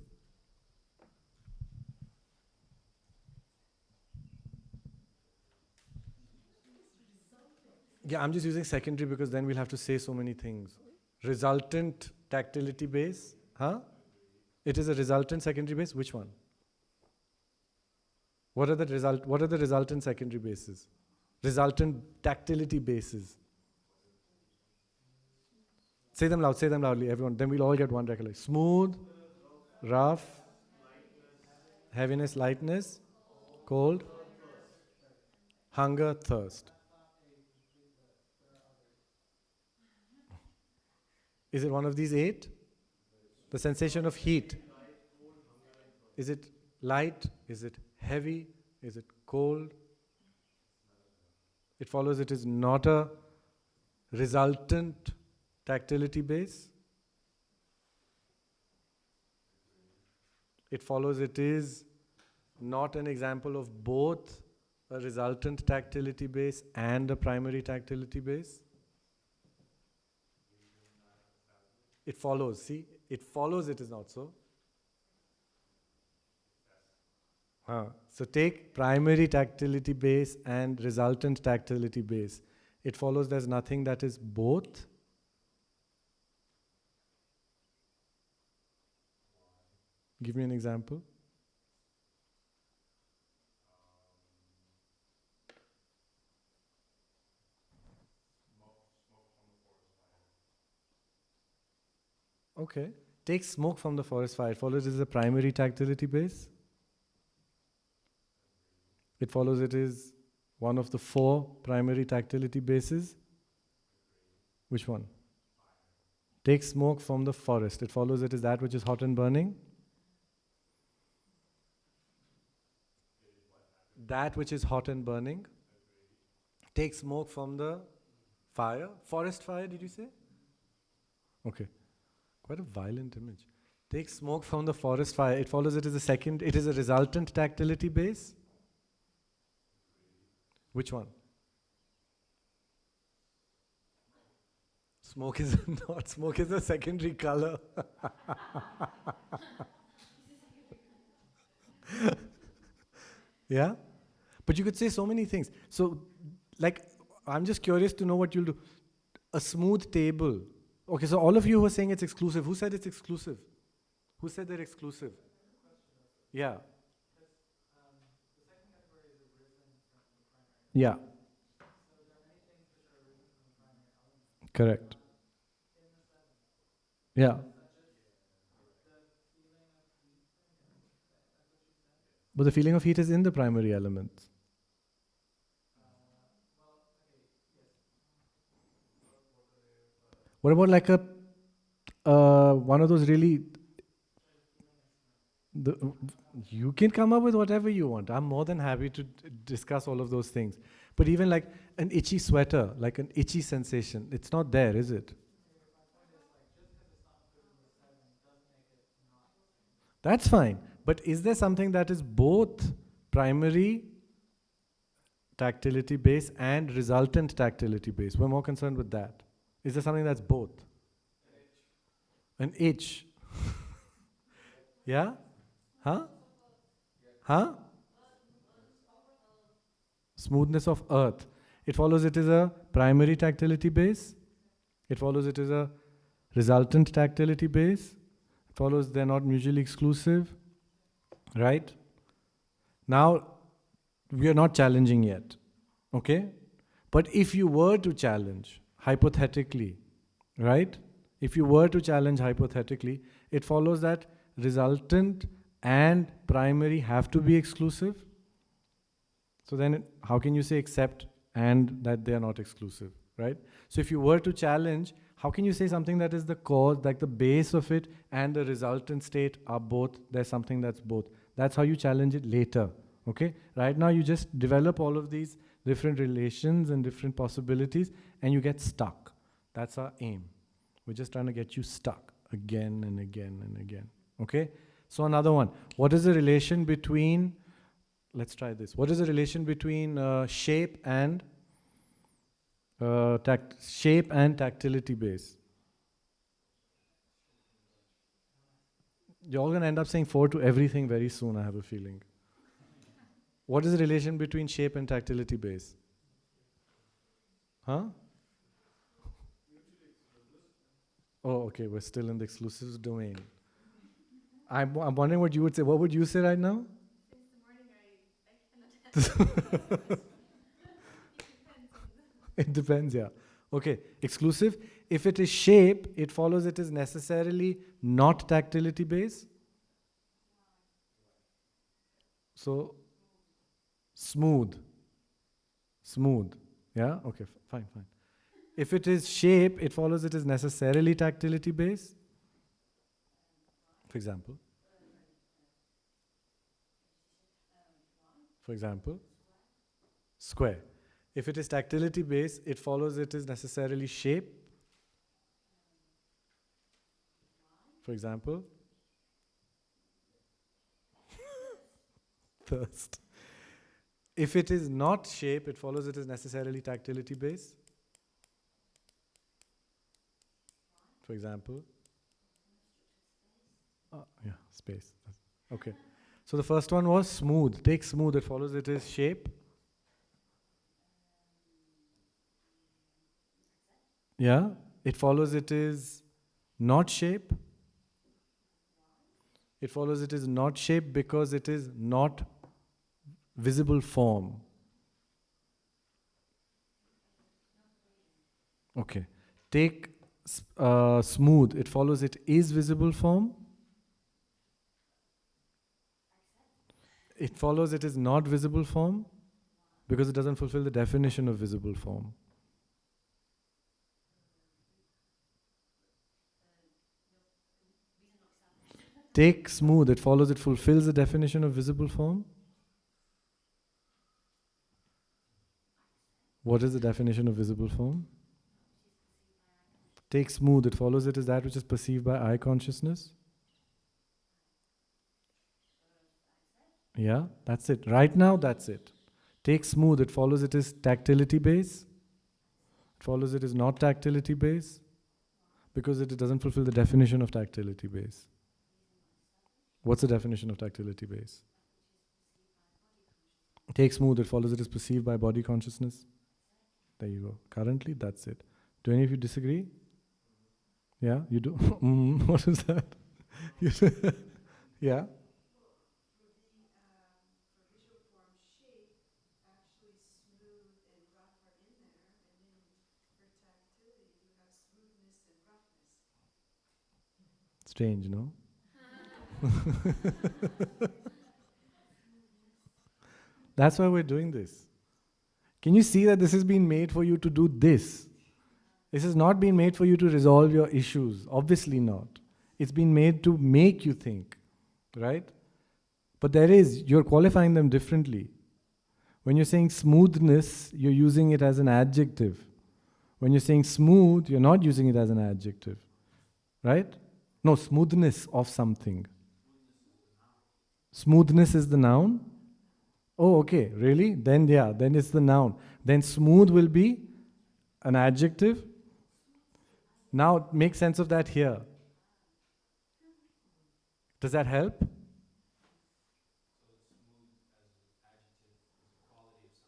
Yeah, I'm just using secondary because then we'll have to say so many things. Resultant tactility base. Huh? It is a resultant secondary base. Which one? What are the resultant secondary bases? Resultant tactility bases. Say them loudly, everyone. Then we'll all get one recollection. Smooth, rough, heaviness, lightness, cold, hunger, thirst. Is it one of these 8? The sensation of heat. Is it light? Is it heavy? Is it cold? It follows it is not a resultant tactility base. It follows it is not an example of both a resultant tactility base and a primary tactility base. It follows, see? It follows it is not so. So take primary tactility base and resultant tactility base. It follows there's nothing that is both. Give me an example. Okay. Take smoke from the forest fire. It follows it is a primary tactility base. It follows it is one of the 4 primary tactility bases. Which one? Take smoke from the forest. It follows it is that which is hot and burning. That which is hot and burning. Take smoke from the fire. Forest fire, did you say? Okay. Quite a violent image. Take smoke from the forest fire. It follows it is it is a resultant tactility base. Which one? Smoke is not. Smoke is a secondary color. Yeah? But you could say so many things. So, like, I'm just curious to know what you'll do. A smooth table. Okay, so all of you who are saying it's exclusive, who said it's exclusive? Who said they're exclusive? Yeah. Yeah. Correct. Yeah. But the feeling of heat is in the primary elements. What about like a one of those really? You can come up with whatever you want. I'm more than happy to discuss all of those things. But even like an itchy sweater, like an itchy sensation, it's not there, is it? That's fine. But is there something that is both primary tactility base and resultant tactility base? We're more concerned with that. Is there something that's both? An itch. Yeah? Huh? Huh? Smoothness of earth. It follows it is a primary tactility base. It follows it is a resultant tactility base. It follows they're not mutually exclusive. Right? Now, we are not challenging yet. Okay? But if you were to challenge, hypothetically, right? If you were to challenge hypothetically, it follows that resultant and primary have to be exclusive. So then how can you say except and that they are not exclusive, right? So if you were to challenge, how can you say something that is the cause, like the base of it and the resultant state are both, there's something that's both. That's how you challenge it later, okay? Right now you just develop all of these different relations and different possibilities and you get stuck. That's our aim. We're just trying to get you stuck again and again and again. Okay? So another one. What is the relation between, let's try this. What is the relation between shape and tactility base? You're all going to end up saying 4 to everything very soon, I have a feeling. What is the relation between shape and tactility base? Huh? Oh, okay, we're still in the exclusive domain. I'm wondering what you would say. What would you say right now? Since the morning, I cannot answer. It depends, yeah. Okay, exclusive. If it is shape, it follows it is necessarily not tactility base. So, smooth. Smooth. Yeah? Okay, fine. If it is shape, it follows it is necessarily tactility base. For example. Square. If it is tactility base, it follows it is necessarily shape. For example. Thirst. If it is not shape, it follows it is necessarily tactility base. For example. Yeah, space. Okay. So the first one was smooth. Take smooth, it follows it is shape. Yeah, it follows it is not shape. It follows it is not shape because it is not visible form. Okay. Take smooth, it follows it is visible form. It follows it is not visible form because it doesn't fulfill the definition of visible form. Take smooth, it follows it fulfills the definition of visible form. What is the definition of visible form? Take smooth, it follows it is that which is perceived by eye consciousness. Yeah, that's it. Right now, that's it. Take smooth, it follows it is tactility base. It follows it is not tactility base because it doesn't fulfill the definition of tactility base. What's the definition of tactility base? Take smooth, it follows it is perceived by body consciousness. There you go. Currently, that's it. Do any of you disagree? Yeah, you do? What is that? Yeah? Strange, no? That's why we're doing this. Can you see that this has been made for you to do this? This has not been made for you to resolve your issues. Obviously not. It's been made to make you think, right? But you're qualifying them differently. When you're saying smoothness, you're using it as an adjective. When you're saying smooth, you're not using it as an adjective, right? No, smoothness of something. Smoothness is the noun? Oh, okay, really? Then it's the noun. Then smooth will be an adjective. Now make sense of that here. Does that help?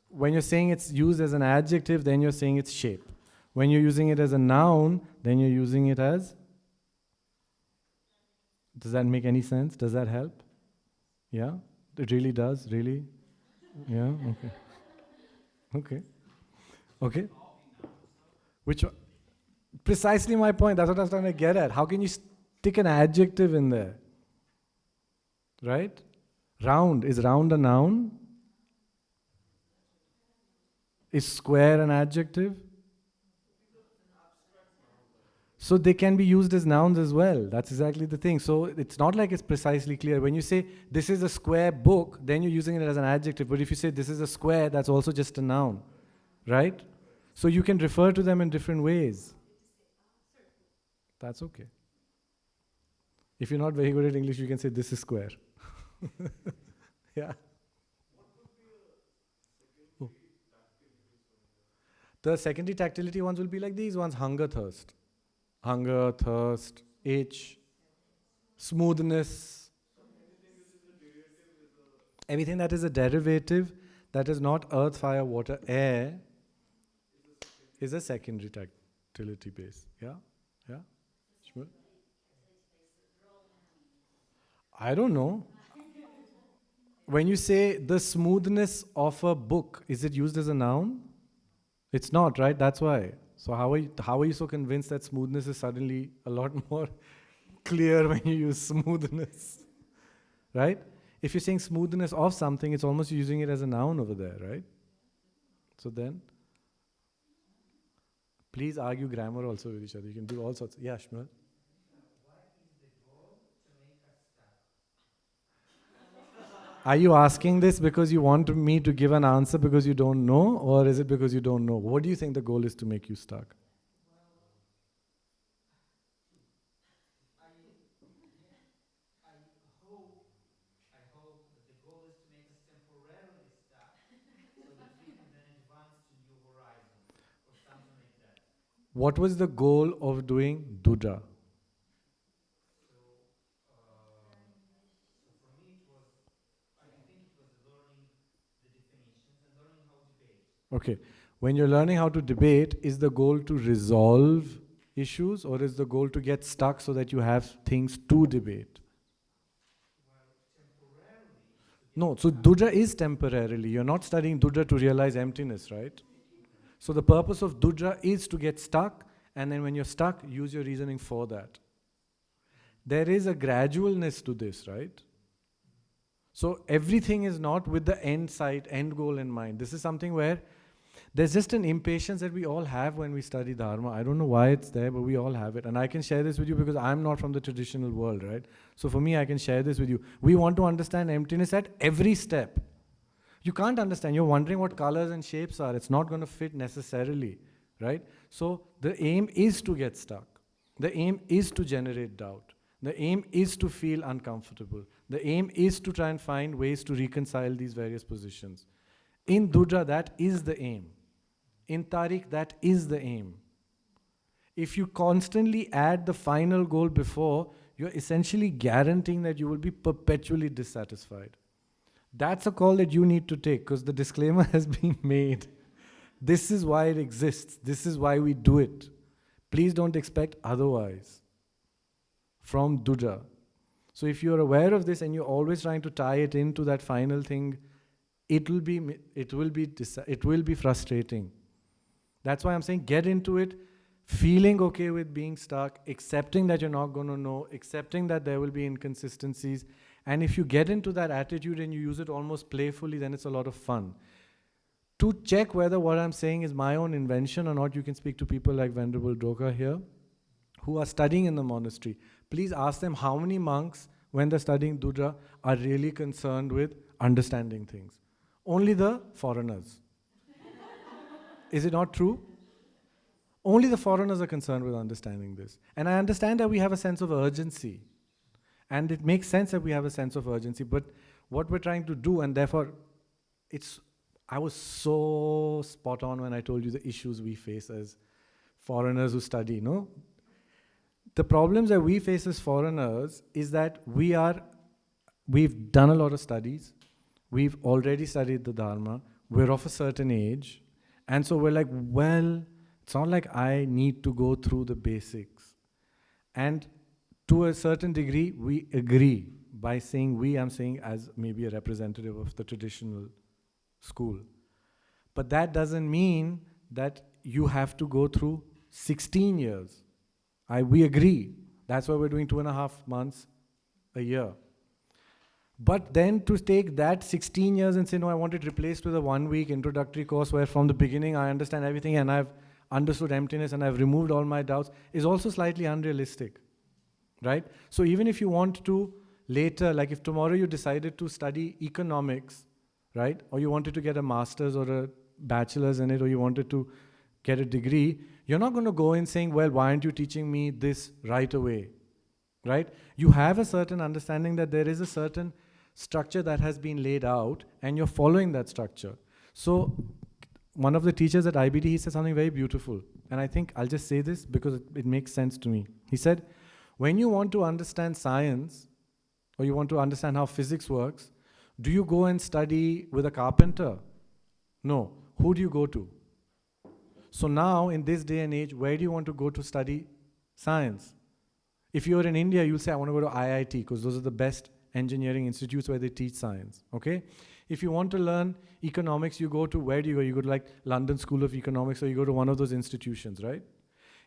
When you're saying it's used as an adjective, then you're saying it's shape. When you're using it as a noun, then you're using it as... Does that make any sense? Does that help? Yeah? It really does? Really? Yeah? Okay. Okay. Which one? Precisely my point. That's what I was trying to get at. How can you stick an adjective in there? Right? Round. Is round a noun? Is square an adjective? So they can be used as nouns as well. That's exactly the thing. So it's not like it's precisely clear. When you say, this is a square book, then you're using it as an adjective. But if you say, this is a square, that's also just a noun. Right? So you can refer to them in different ways. That's okay. If you're not very good at English, you can say this is square. Yeah. Oh. The secondary tactility ones will be like these ones: hunger, thirst. Hunger, thirst, itch, smoothness. Everything that is a derivative that is not earth, fire, water, air is a secondary tactility base. Yeah? Yeah? Shmuel? I don't know. When you say the smoothness of a book, is it used as a noun? It's not, right? That's why. So how are you so convinced that smoothness is suddenly a lot more clear when you use smoothness? Right? If you're saying smoothness of something, it's almost using it as a noun over there, right? So then, please argue grammar also with each other. You can do all sorts. Yeah, Shmuel? What is the goal to make us stuck? Are you asking this because you want me to give an answer because you don't know, or is it because you don't know? What do you think the goal is to make you stuck? I, I hope, I hope that the goal is to make us temporarily stuck so that we can then advance to new horizons or something like that. What was the goal of doing Duja? So, so for me it was, I think it was learning the definitions and learning how to debate. Okay. When you're learning how to debate, is the goal to resolve issues, or is the goal to get stuck so that you have things to debate? Well, temporarily is to get No, so stuck. Duja is temporarily. You're not studying Duja to realize emptiness, right? So the purpose of Duja is to get stuck, and then when you're stuck, use your reasoning for that. There is a gradualness to this, right? So everything is not with the end sight, end goal in mind. This is something where there's just an impatience that we all have when we study Dharma. I don't know why it's there, but we all have it. And I can share this with you because I'm not from the traditional world, right? So for me, I can share this with you. We want to understand emptiness at every step. You can't understand. You're wondering what colors and shapes are. It's not going to fit necessarily, right? So the aim is to get stuck. The aim is to generate doubt. The aim is to feel uncomfortable. The aim is to try and find ways to reconcile these various positions. In Duja, that is the aim. In Tariq, that is the aim. If you constantly add the final goal before, you're essentially guaranteeing that you will be perpetually dissatisfied. That's a call that you need to take because the disclaimer has been made. This is why it exists. This is why we do it. Please don't expect otherwise from Duja. So if you're aware of this and you're always trying to tie it into that final thing, it will be frustrating. That's why I'm saying get into it, feeling okay with being stuck, accepting that you're not going to know, accepting that there will be inconsistencies. And if you get into that attitude and you use it almost playfully, then it's a lot of fun. To check whether what I'm saying is my own invention or not, you can speak to people like Venerable Droka here, who are studying in the monastery. Please ask them how many monks, when they're studying Duja, are really concerned with understanding things. Only the foreigners. Is it not true? Only the foreigners are concerned with understanding this. And I understand that we have a sense of urgency. And it makes sense that we have a sense of urgency. But what we're trying to do, and therefore, I was so spot on when I told you the issues we face as foreigners who study, no? The problems that we face as foreigners is that we've done a lot of studies. We've already studied the Dharma. We're of a certain age. And so we're like, well, it's not like I need to go through the basics. And to a certain degree, we agree. By saying we, I'm saying as maybe a representative of the traditional school. But that doesn't mean that you have to go through 16 years. We agree. That's why we're doing 2.5 months a year. But then to take that 16 years and say, no, I want it replaced with a 1-week introductory course where from the beginning I understand everything and I've understood emptiness and I've removed all my doubts, is also slightly unrealistic, right? So even if you want to later, like if tomorrow you decided to study economics, right? Or you wanted to get a master's or a bachelor's in it, or you wanted to get a degree, You're not going to go in saying, well, why aren't you teaching me this right away? Right? You have a certain understanding that there is a certain structure that has been laid out, and you're following that structure. So one of the teachers at IBD, he said something very beautiful. And I think I'll just say this because it makes sense to me. He said, when you want to understand science, or you want to understand how physics works, do you go and study with a carpenter? No. Who do you go to? So now, in this day and age, where do you want to go to study science? If you're in India, you'll say, I want to go to IIT, because those are the best engineering institutes where they teach science, okay? If you want to learn economics, you go to, where do you go? You go to like London School of Economics, or you go to one of those institutions, right?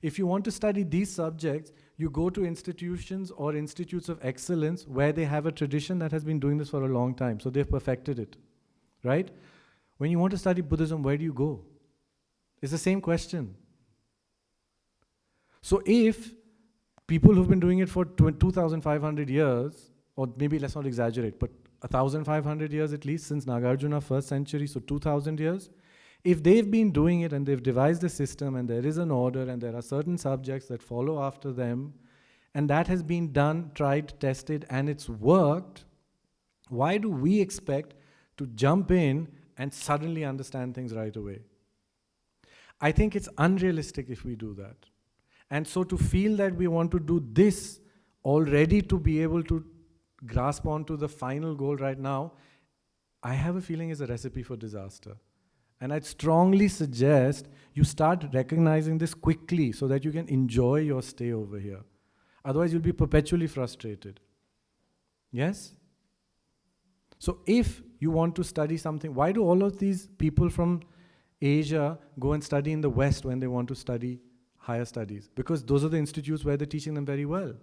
If you want to study these subjects, you go to institutions or institutes of excellence where they have a tradition that has been doing this for a long time, so they've perfected it, right? When you want to study Buddhism, where do you go? It's the same question. So if people who've been doing it for 2,500 years, or maybe let's not exaggerate, but 1,500 years at least, since Nagarjuna, 1st century, so 2,000 years, if they've been doing it and they've devised a system and there is an order and there are certain subjects that follow after them, and that has been done, tried, tested, and it's worked, why do we expect to jump in and suddenly understand things right away? I think it's unrealistic if we do that. And so to feel that we want to do this already to be able to grasp onto the final goal right now, I have a feeling is a recipe for disaster. And I'd strongly suggest you start recognizing this quickly so that you can enjoy your stay over here. Otherwise, you'll be perpetually frustrated. Yes? So if you want to study something, why do all of these people from Asia go and study in the West when they want to study higher studies? Because those are the institutes where they're teaching them very well.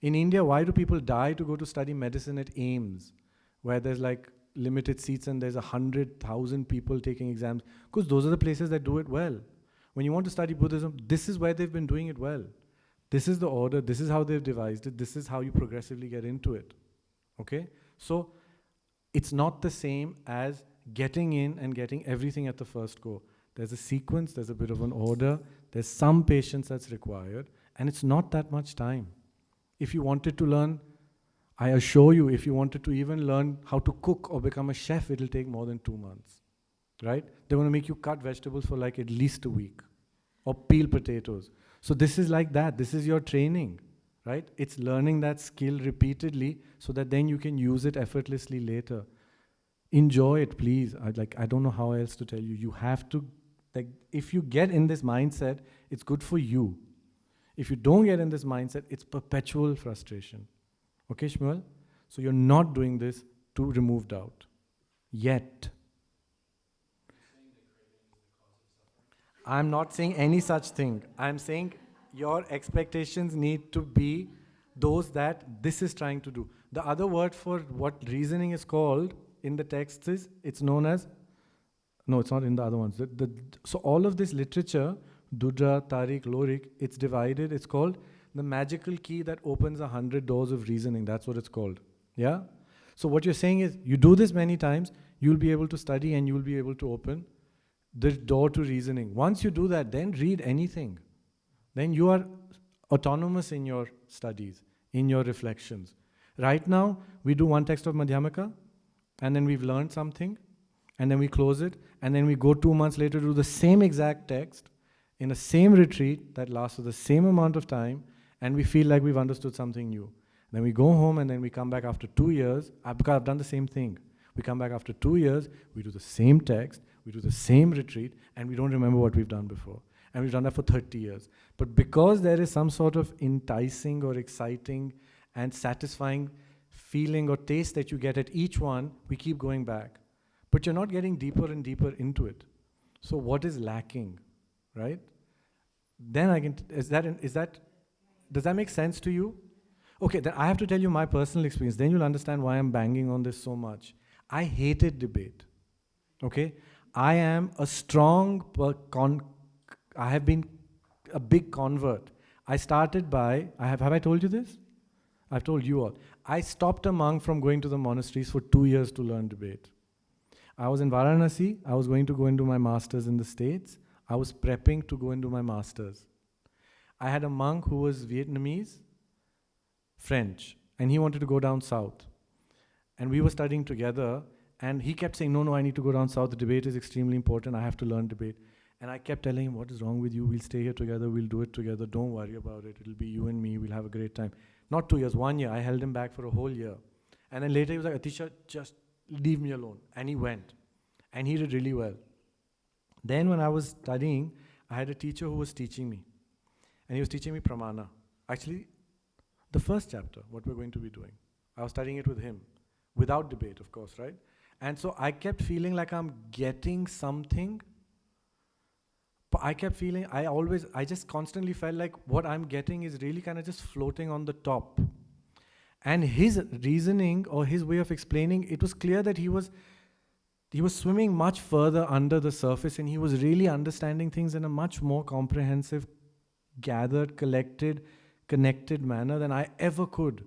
In India, why do people die to go to study medicine at AIIMS, where there's like limited seats and there's 100,000 people taking exams? Because those are the places that do it well. When you want to study Buddhism, this is where they've been doing it well. This is the order, this is how they've devised it, this is how you progressively get into it. Okay? So it's not the same as getting in and getting everything at the first go. There's a sequence, there's a bit of an order, there's some patience that's required, and it's not that much time. If you wanted to learn, I assure you, if you wanted to even learn how to cook or become a chef, it'll take more than 2 months, right? They want to make you cut vegetables for like at least a week, or peel potatoes. So this is like that, this is your training, right? It's learning that skill repeatedly so that then you can use it effortlessly later. Enjoy it, please. I don't know how else to tell you. You have to, like, if you get in this mindset, it's good for you. If you don't get in this mindset, it's perpetual frustration. Okay, Shmuel? So you're not doing this to remove doubt. Yet. I'm not saying any such thing. I'm saying your expectations need to be those that this is trying to do. The other word for what reasoning is called in the texts is, it's known as, no, it's not in the other ones. So all of this literature, Dudra, Tariq, Lorik, it's divided. It's called the magical key that opens 100 doors of reasoning. That's what it's called. Yeah? So what you're saying is, you do this many times, you'll be able to study and you'll be able to open the door to reasoning. Once you do that, then read anything. Then you are autonomous in your studies, in your reflections. Right now, we do one text of Madhyamaka, and then we've learned something, and then we close it, and then we go 2 months later to do the same exact text in the same retreat that lasts for the same amount of time, and we feel like we've understood something new. Then we go home, and then we come back after 2 years, because I've done the same thing. We come back after 2 years, we do the same text, we do the same retreat, and we don't remember what we've done before. And we've done that for 30 years. But because there is some sort of enticing or exciting and satisfying feeling or taste that you get at each one, we keep going back. But you're not getting deeper and deeper into it. So what is lacking, right? Then I can, does that make sense to you? Okay, then I have to tell you my personal experience. Then you'll understand why I'm banging on this so much. I hated debate, okay? I am a strong, I have been a big convert. I started by, have I told you this? I've told you all. I stopped a monk from going to the monasteries for 2 years to learn debate. I was in Varanasi. I was going to go into my master's in the States. I was prepping to go and do my master's. I had a monk who was Vietnamese, French, and he wanted to go down south. And we were studying together, and he kept saying, no, I need to go down south. The debate is extremely important. I have to learn debate. And I kept telling him, what is wrong with you? We'll stay here together. We'll do it together. Don't worry about it. It'll be you and me. We'll have a great time. Not 2 years, 1 year. I held him back for a whole year. And then later he was like, Atisha, just leave me alone. And he went. And he did really well. Then when I was studying, I had a teacher who was teaching me. And he was teaching me pramana. Actually, the first chapter, what we're going to be doing. I was studying it with him. Without debate, of course, right? And so I kept feeling like I'm getting something. But I kept feeling, I just constantly felt like what I'm getting is really kind of just floating on the top. And his reasoning or his way of explaining, it was clear that he was swimming much further under the surface, and he was really understanding things in a much more comprehensive, gathered, collected, connected manner than I ever could.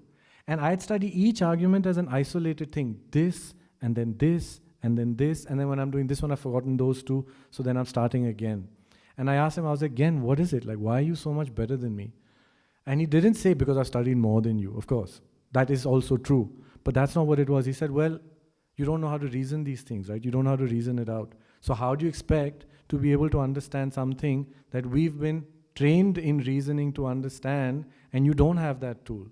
And I'd study each argument as an isolated thing. This, and then this, and then this, and then when I'm doing this one, I've forgotten those two, so then I'm starting again. And I asked him, I was like, again, what is it? Like, why are you so much better than me? And he didn't say, because I've studied more than you, of course. That is also true. But that's not what it was. He said, well, you don't know how to reason these things, right? You don't know how to reason it out. So how do you expect to be able to understand something that we've been trained in reasoning to understand, and you don't have that tool?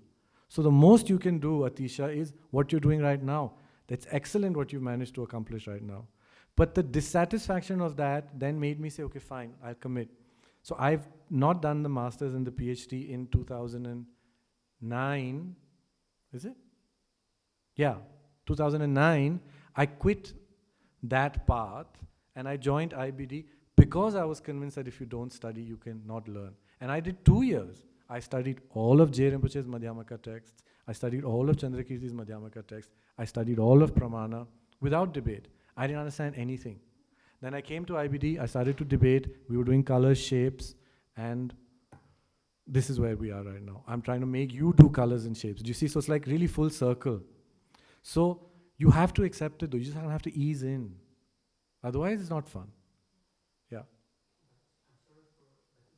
So the most you can do, Atisha, is what you're doing right now. That's excellent what you've managed to accomplish right now. But the dissatisfaction of that then made me say, okay, fine, I'll commit. So I've not done the master's and the PhD in 2009, is it? Yeah, 2009, I quit that path and I joined IBD because I was convinced that if you don't study, you cannot learn. And I did 2 years. I studied all of J. Rinpoche's Madhyamaka texts. I studied all of Chandrakirti's Madhyamaka texts. I studied all of Pramana without debate. I didn't understand anything. Then I came to IBD, I started to debate. We were doing colors, shapes, and this is where we are right now. I'm trying to make you do colors and shapes. Do you see? So it's like really full circle. So you have to accept it though. You just have to ease in. Otherwise it's not fun. Yeah. I'm sorry but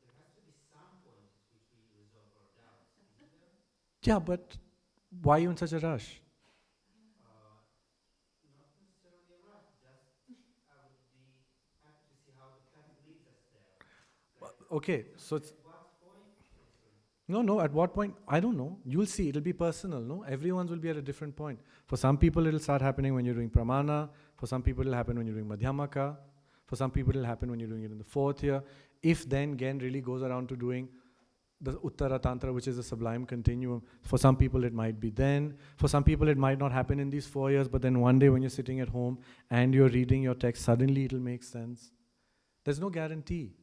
there has to be some point at which we resolve our doubts, isn't there? Yeah, but why are you in such a rush? Not necessarily a rush, just I would be happy to see how the path leads us there. Okay, so it's... At what point? Sorry. No, at what point? I don't know. You'll see, it'll be personal, no? Everyone's will be at a different point. For some people, it'll start happening when you're doing pramana. For some people, it'll happen when you're doing madhyamaka. For some people, it'll happen when you're doing it in the 4th year. If then Gen really goes around to doing the Uttara Tantra, which is a sublime continuum, for some people, it might be then. For some people, it might not happen in these 4 years, but then one day when you're sitting at home and you're reading your text, suddenly it'll make sense. There's no guarantee.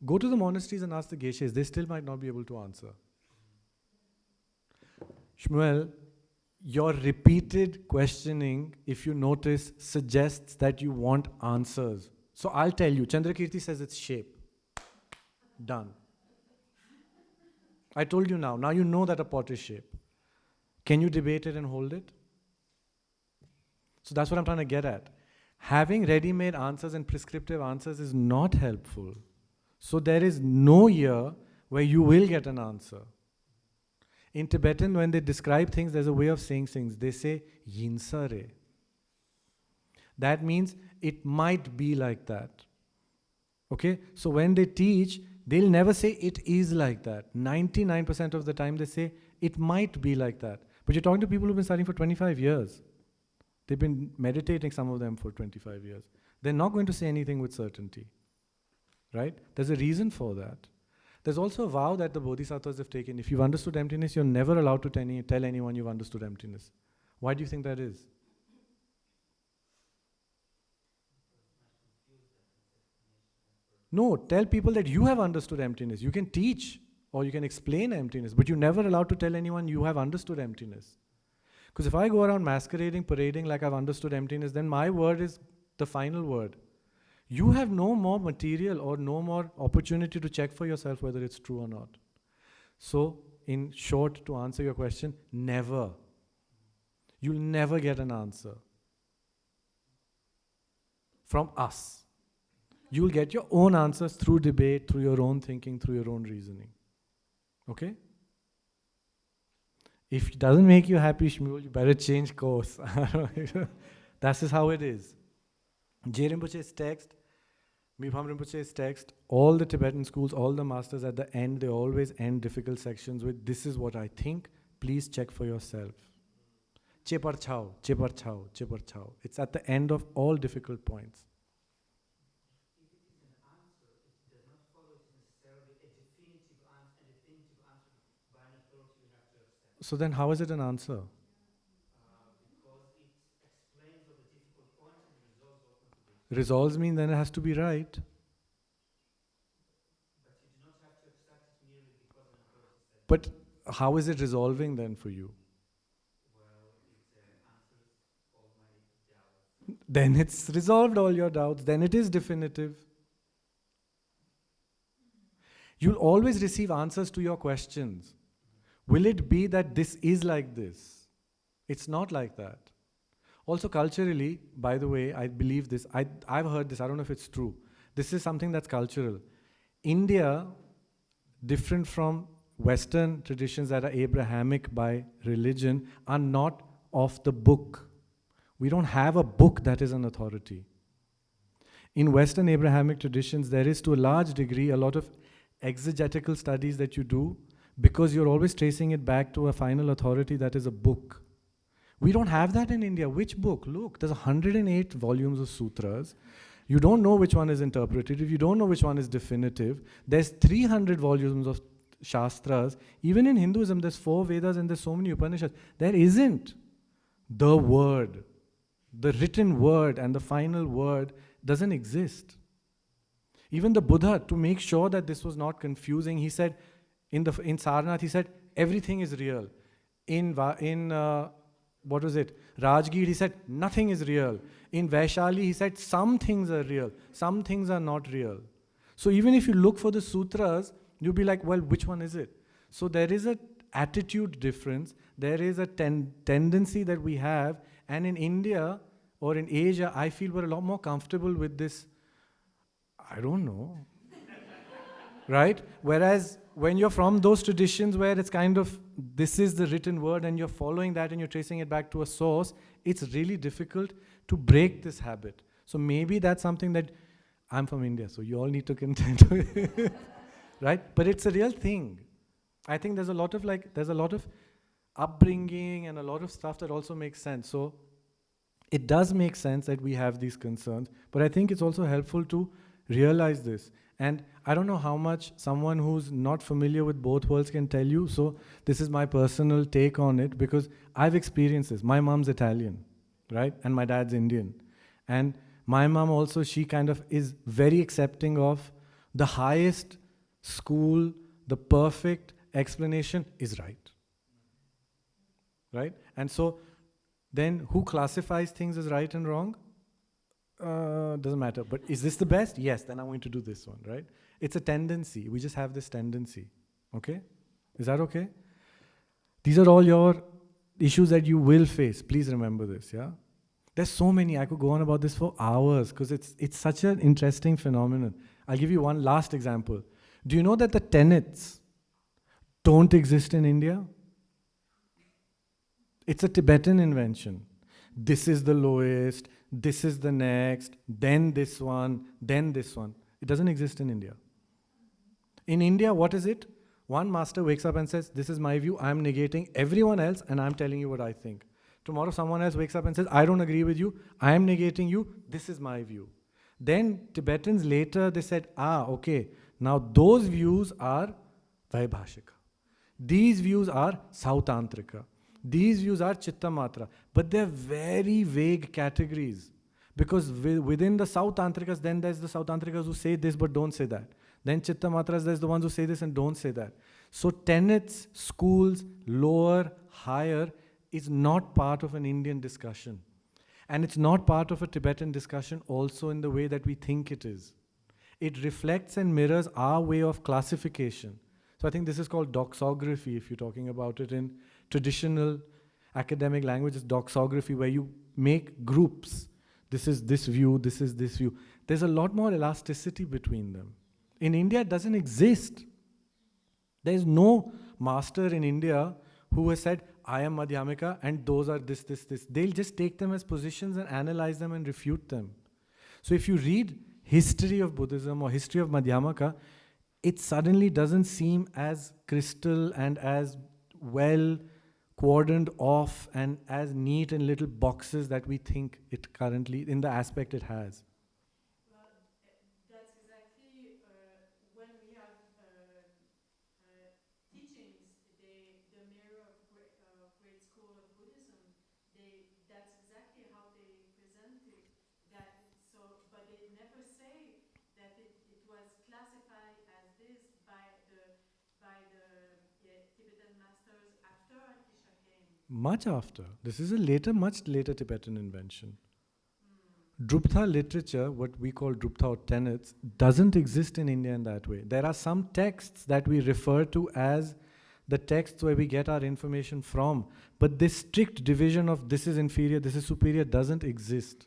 Go to the monasteries and ask the geshes. They still might not be able to answer. Shmuel, your repeated questioning, if you notice, suggests that you want answers. So I'll tell you, Chandrakirti says it's shape. Done. I told you now. Now you know that a pot is shape. Can you debate it and hold it? So that's what I'm trying to get at. Having ready-made answers and prescriptive answers is not helpful. So there is no year where you will get an answer. In Tibetan, when they describe things, there's a way of saying things. They say, yinsare. That means it might be like that. Okay? So when they teach, they'll never say it is like that. 99% of the time they say it might be like that. But you're talking to people who've been studying for 25 years. They've been meditating, some of them, for 25 years. They're not going to say anything with certainty. Right? There's a reason for that. There's also a vow that the bodhisattvas have taken. If you've understood emptiness, you're never allowed to tell anyone you've understood emptiness. Why do you think that is? No, tell people that you have understood emptiness. You can teach or you can explain emptiness, but you're never allowed to tell anyone you have understood emptiness. Because if I go around masquerading, parading like I've understood emptiness, then my word is the final word. You have no more material or no more opportunity to check for yourself whether it's true or not. So, in short, to answer your question, never. You'll never get an answer from us. You'll get your own answers through debate, through your own thinking, through your own reasoning. Okay? If it doesn't make you happy, Shmuel, you better change course. That's just how it is. J. Rinpoche's text, Mibham Rinpoche's text, all the Tibetan schools, all the masters at the end, they always end difficult sections with, this is what I think, please check for yourself. Chepar chao, chepar chao, chepar chao. It's at the end of all difficult points. If it is an answer, it does not follow it is necessarily a definitive answer, and a definitive answer by an authority you have to accept. So then how is it an answer? Because it explains all the difficult points and resolves all contradictions. Resolves mean then it has to be right. But you do not have to accept it merely because an authority said it. But how is it resolving then for you? Well, it answers all my doubts. Then it's resolved all your doubts. Then it is definitive. You'll always receive answers to your questions. Will it be that this is like this? It's not like that. Also culturally, by the way, I believe this, I've heard this, I don't know if it's true. This is something that's cultural. India, different from Western traditions that are Abrahamic by religion, are not of the book. We don't have a book that is an authority. In Western Abrahamic traditions, there is to a large degree a lot of exegetical studies that you do because you're always tracing it back to a final authority that is a book. We don't have that in India. Which book? Look, there's 108 volumes of sutras. You don't know which one is interpretative. You don't know which one is definitive. There's 300 volumes of shastras. Even in Hinduism, there's 4 Vedas and there's so many Upanishads. There isn't the word. The written word and the final word doesn't exist. Even the Buddha, to make sure that this was not confusing, he said, in Sarnath, he said, everything is real. What was it? Rajgir, he said, nothing is real. In Vaishali, he said, some things are real, some things are not real. So even if you look for the sutras, you'll be like, well, which one is it? So there is an attitude difference. There is a tendency that we have. And in India or in Asia, I feel we're a lot more comfortable with this, I don't know. Right? Whereas when you're from those traditions where it's kind of, this is the written word and you're following that and you're tracing it back to a source, it's really difficult to break this habit. So maybe that's something that, I'm from India, so you all need to contend with it. Right? But it's a real thing. I think there's a lot of upbringing and a lot of stuff that also makes sense. So it does make sense that we have these concerns, but I think it's also helpful to realize this. And I don't know how much someone who's not familiar with both worlds can tell you, so this is my personal take on it, because I've experienced this. My mom's Italian, right? And my dad's Indian. And my mom also, she kind of is very accepting of the highest school, the perfect explanation is right. Right? And so then who classifies things as right and wrong? Doesn't matter. But is this the best? Yes, then I'm going to do this one, right? It's a tendency. We just have this tendency. Okay? Is that okay? These are all your issues that you will face. Please remember this, yeah? There's so many. I could go on about this for hours because it's such an interesting phenomenon. I'll give you one last example. Do you know that the tenets don't exist in India? It's a Tibetan invention. This is the lowest, this is the next, then this one, then this one. It doesn't exist in India. In India, what is it? One master wakes up and says, this is my view, I'm negating everyone else and I'm telling you what I think. Tomorrow someone else wakes up and says, I don't agree with you, I am negating you, this is my view. Then Tibetans later, they said, okay, now those views are Vaibhashika. These views are Sautantrika. These views are Chittamatra. But they're very vague categories. Because within the Sautantrikas, then there's the Sautantrikas who say this but don't say that. Then Chittamatras, there's the ones who say this and don't say that. So tenets, schools, lower, higher, is not part of an Indian discussion. And it's not part of a Tibetan discussion also in the way that we think it is. It reflects and mirrors our way of classification. So I think this is called doxography, if you're talking about it in traditional academic language, it's doxography, where you make groups. This is this view, this is this view. There's a lot more elasticity between them. In India, it doesn't exist. There is no master in India who has said, I am Madhyamika and those are this, this, this. They'll just take them as positions and analyze them and refute them. So if you read history of Buddhism or history of Madhyamaka, it suddenly doesn't seem as crystal and as well cordoned off and as neat in little boxes that we think it currently, in the aspect it has. Well, that's exactly when we have teachings, the mirror of great school of Buddhism, that's exactly how they present it. But they never say that it was classified as this by the Tibetan masters after Atisha came. Much after. This is a later, much later Tibetan invention. Drupta literature, what we call Drupta or tenets, doesn't exist in India in that way. There are some texts that we refer to as the texts where we get our information from, but this strict division of this is inferior, this is superior doesn't exist.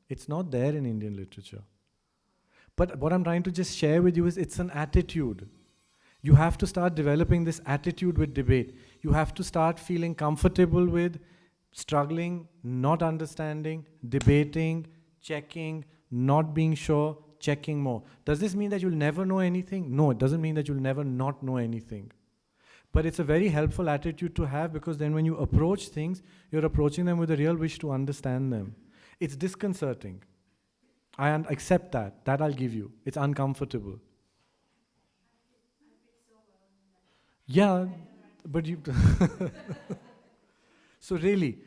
It's not there in Indian literature. But what I'm trying to just share with you is it's an attitude. You have to start developing this attitude with debate. You have to start feeling comfortable with struggling, not understanding, debating, checking, not being sure, checking more. Does this mean that you'll never know anything? No, it doesn't mean that you'll never not know anything. But it's a very helpful attitude to have, because then when you approach things, you're approaching them with a real wish to understand them. It's disconcerting. I accept that. That I'll give you. It's uncomfortable. Yeah, but you... So really,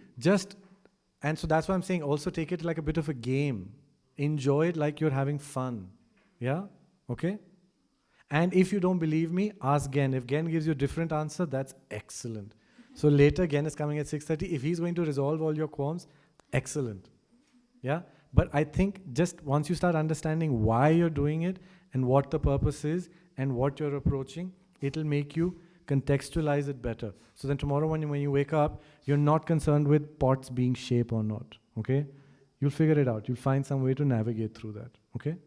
and so that's why I'm saying also take it like a bit of a game. Enjoy it like you're having fun. Yeah? Okay? And if you don't believe me, ask Gen. If Gen gives you a different answer, that's excellent. So later, Gen is coming at 6:30. If he's going to resolve all your qualms, excellent. Yeah? But I think just once you start understanding why you're doing it and what the purpose is and what you're approaching, it'll make you contextualize it better. So then tomorrow when you wake up, you're not concerned with pots being shaped or not. Okay? You'll figure it out. You'll find some way to navigate through that. Okay?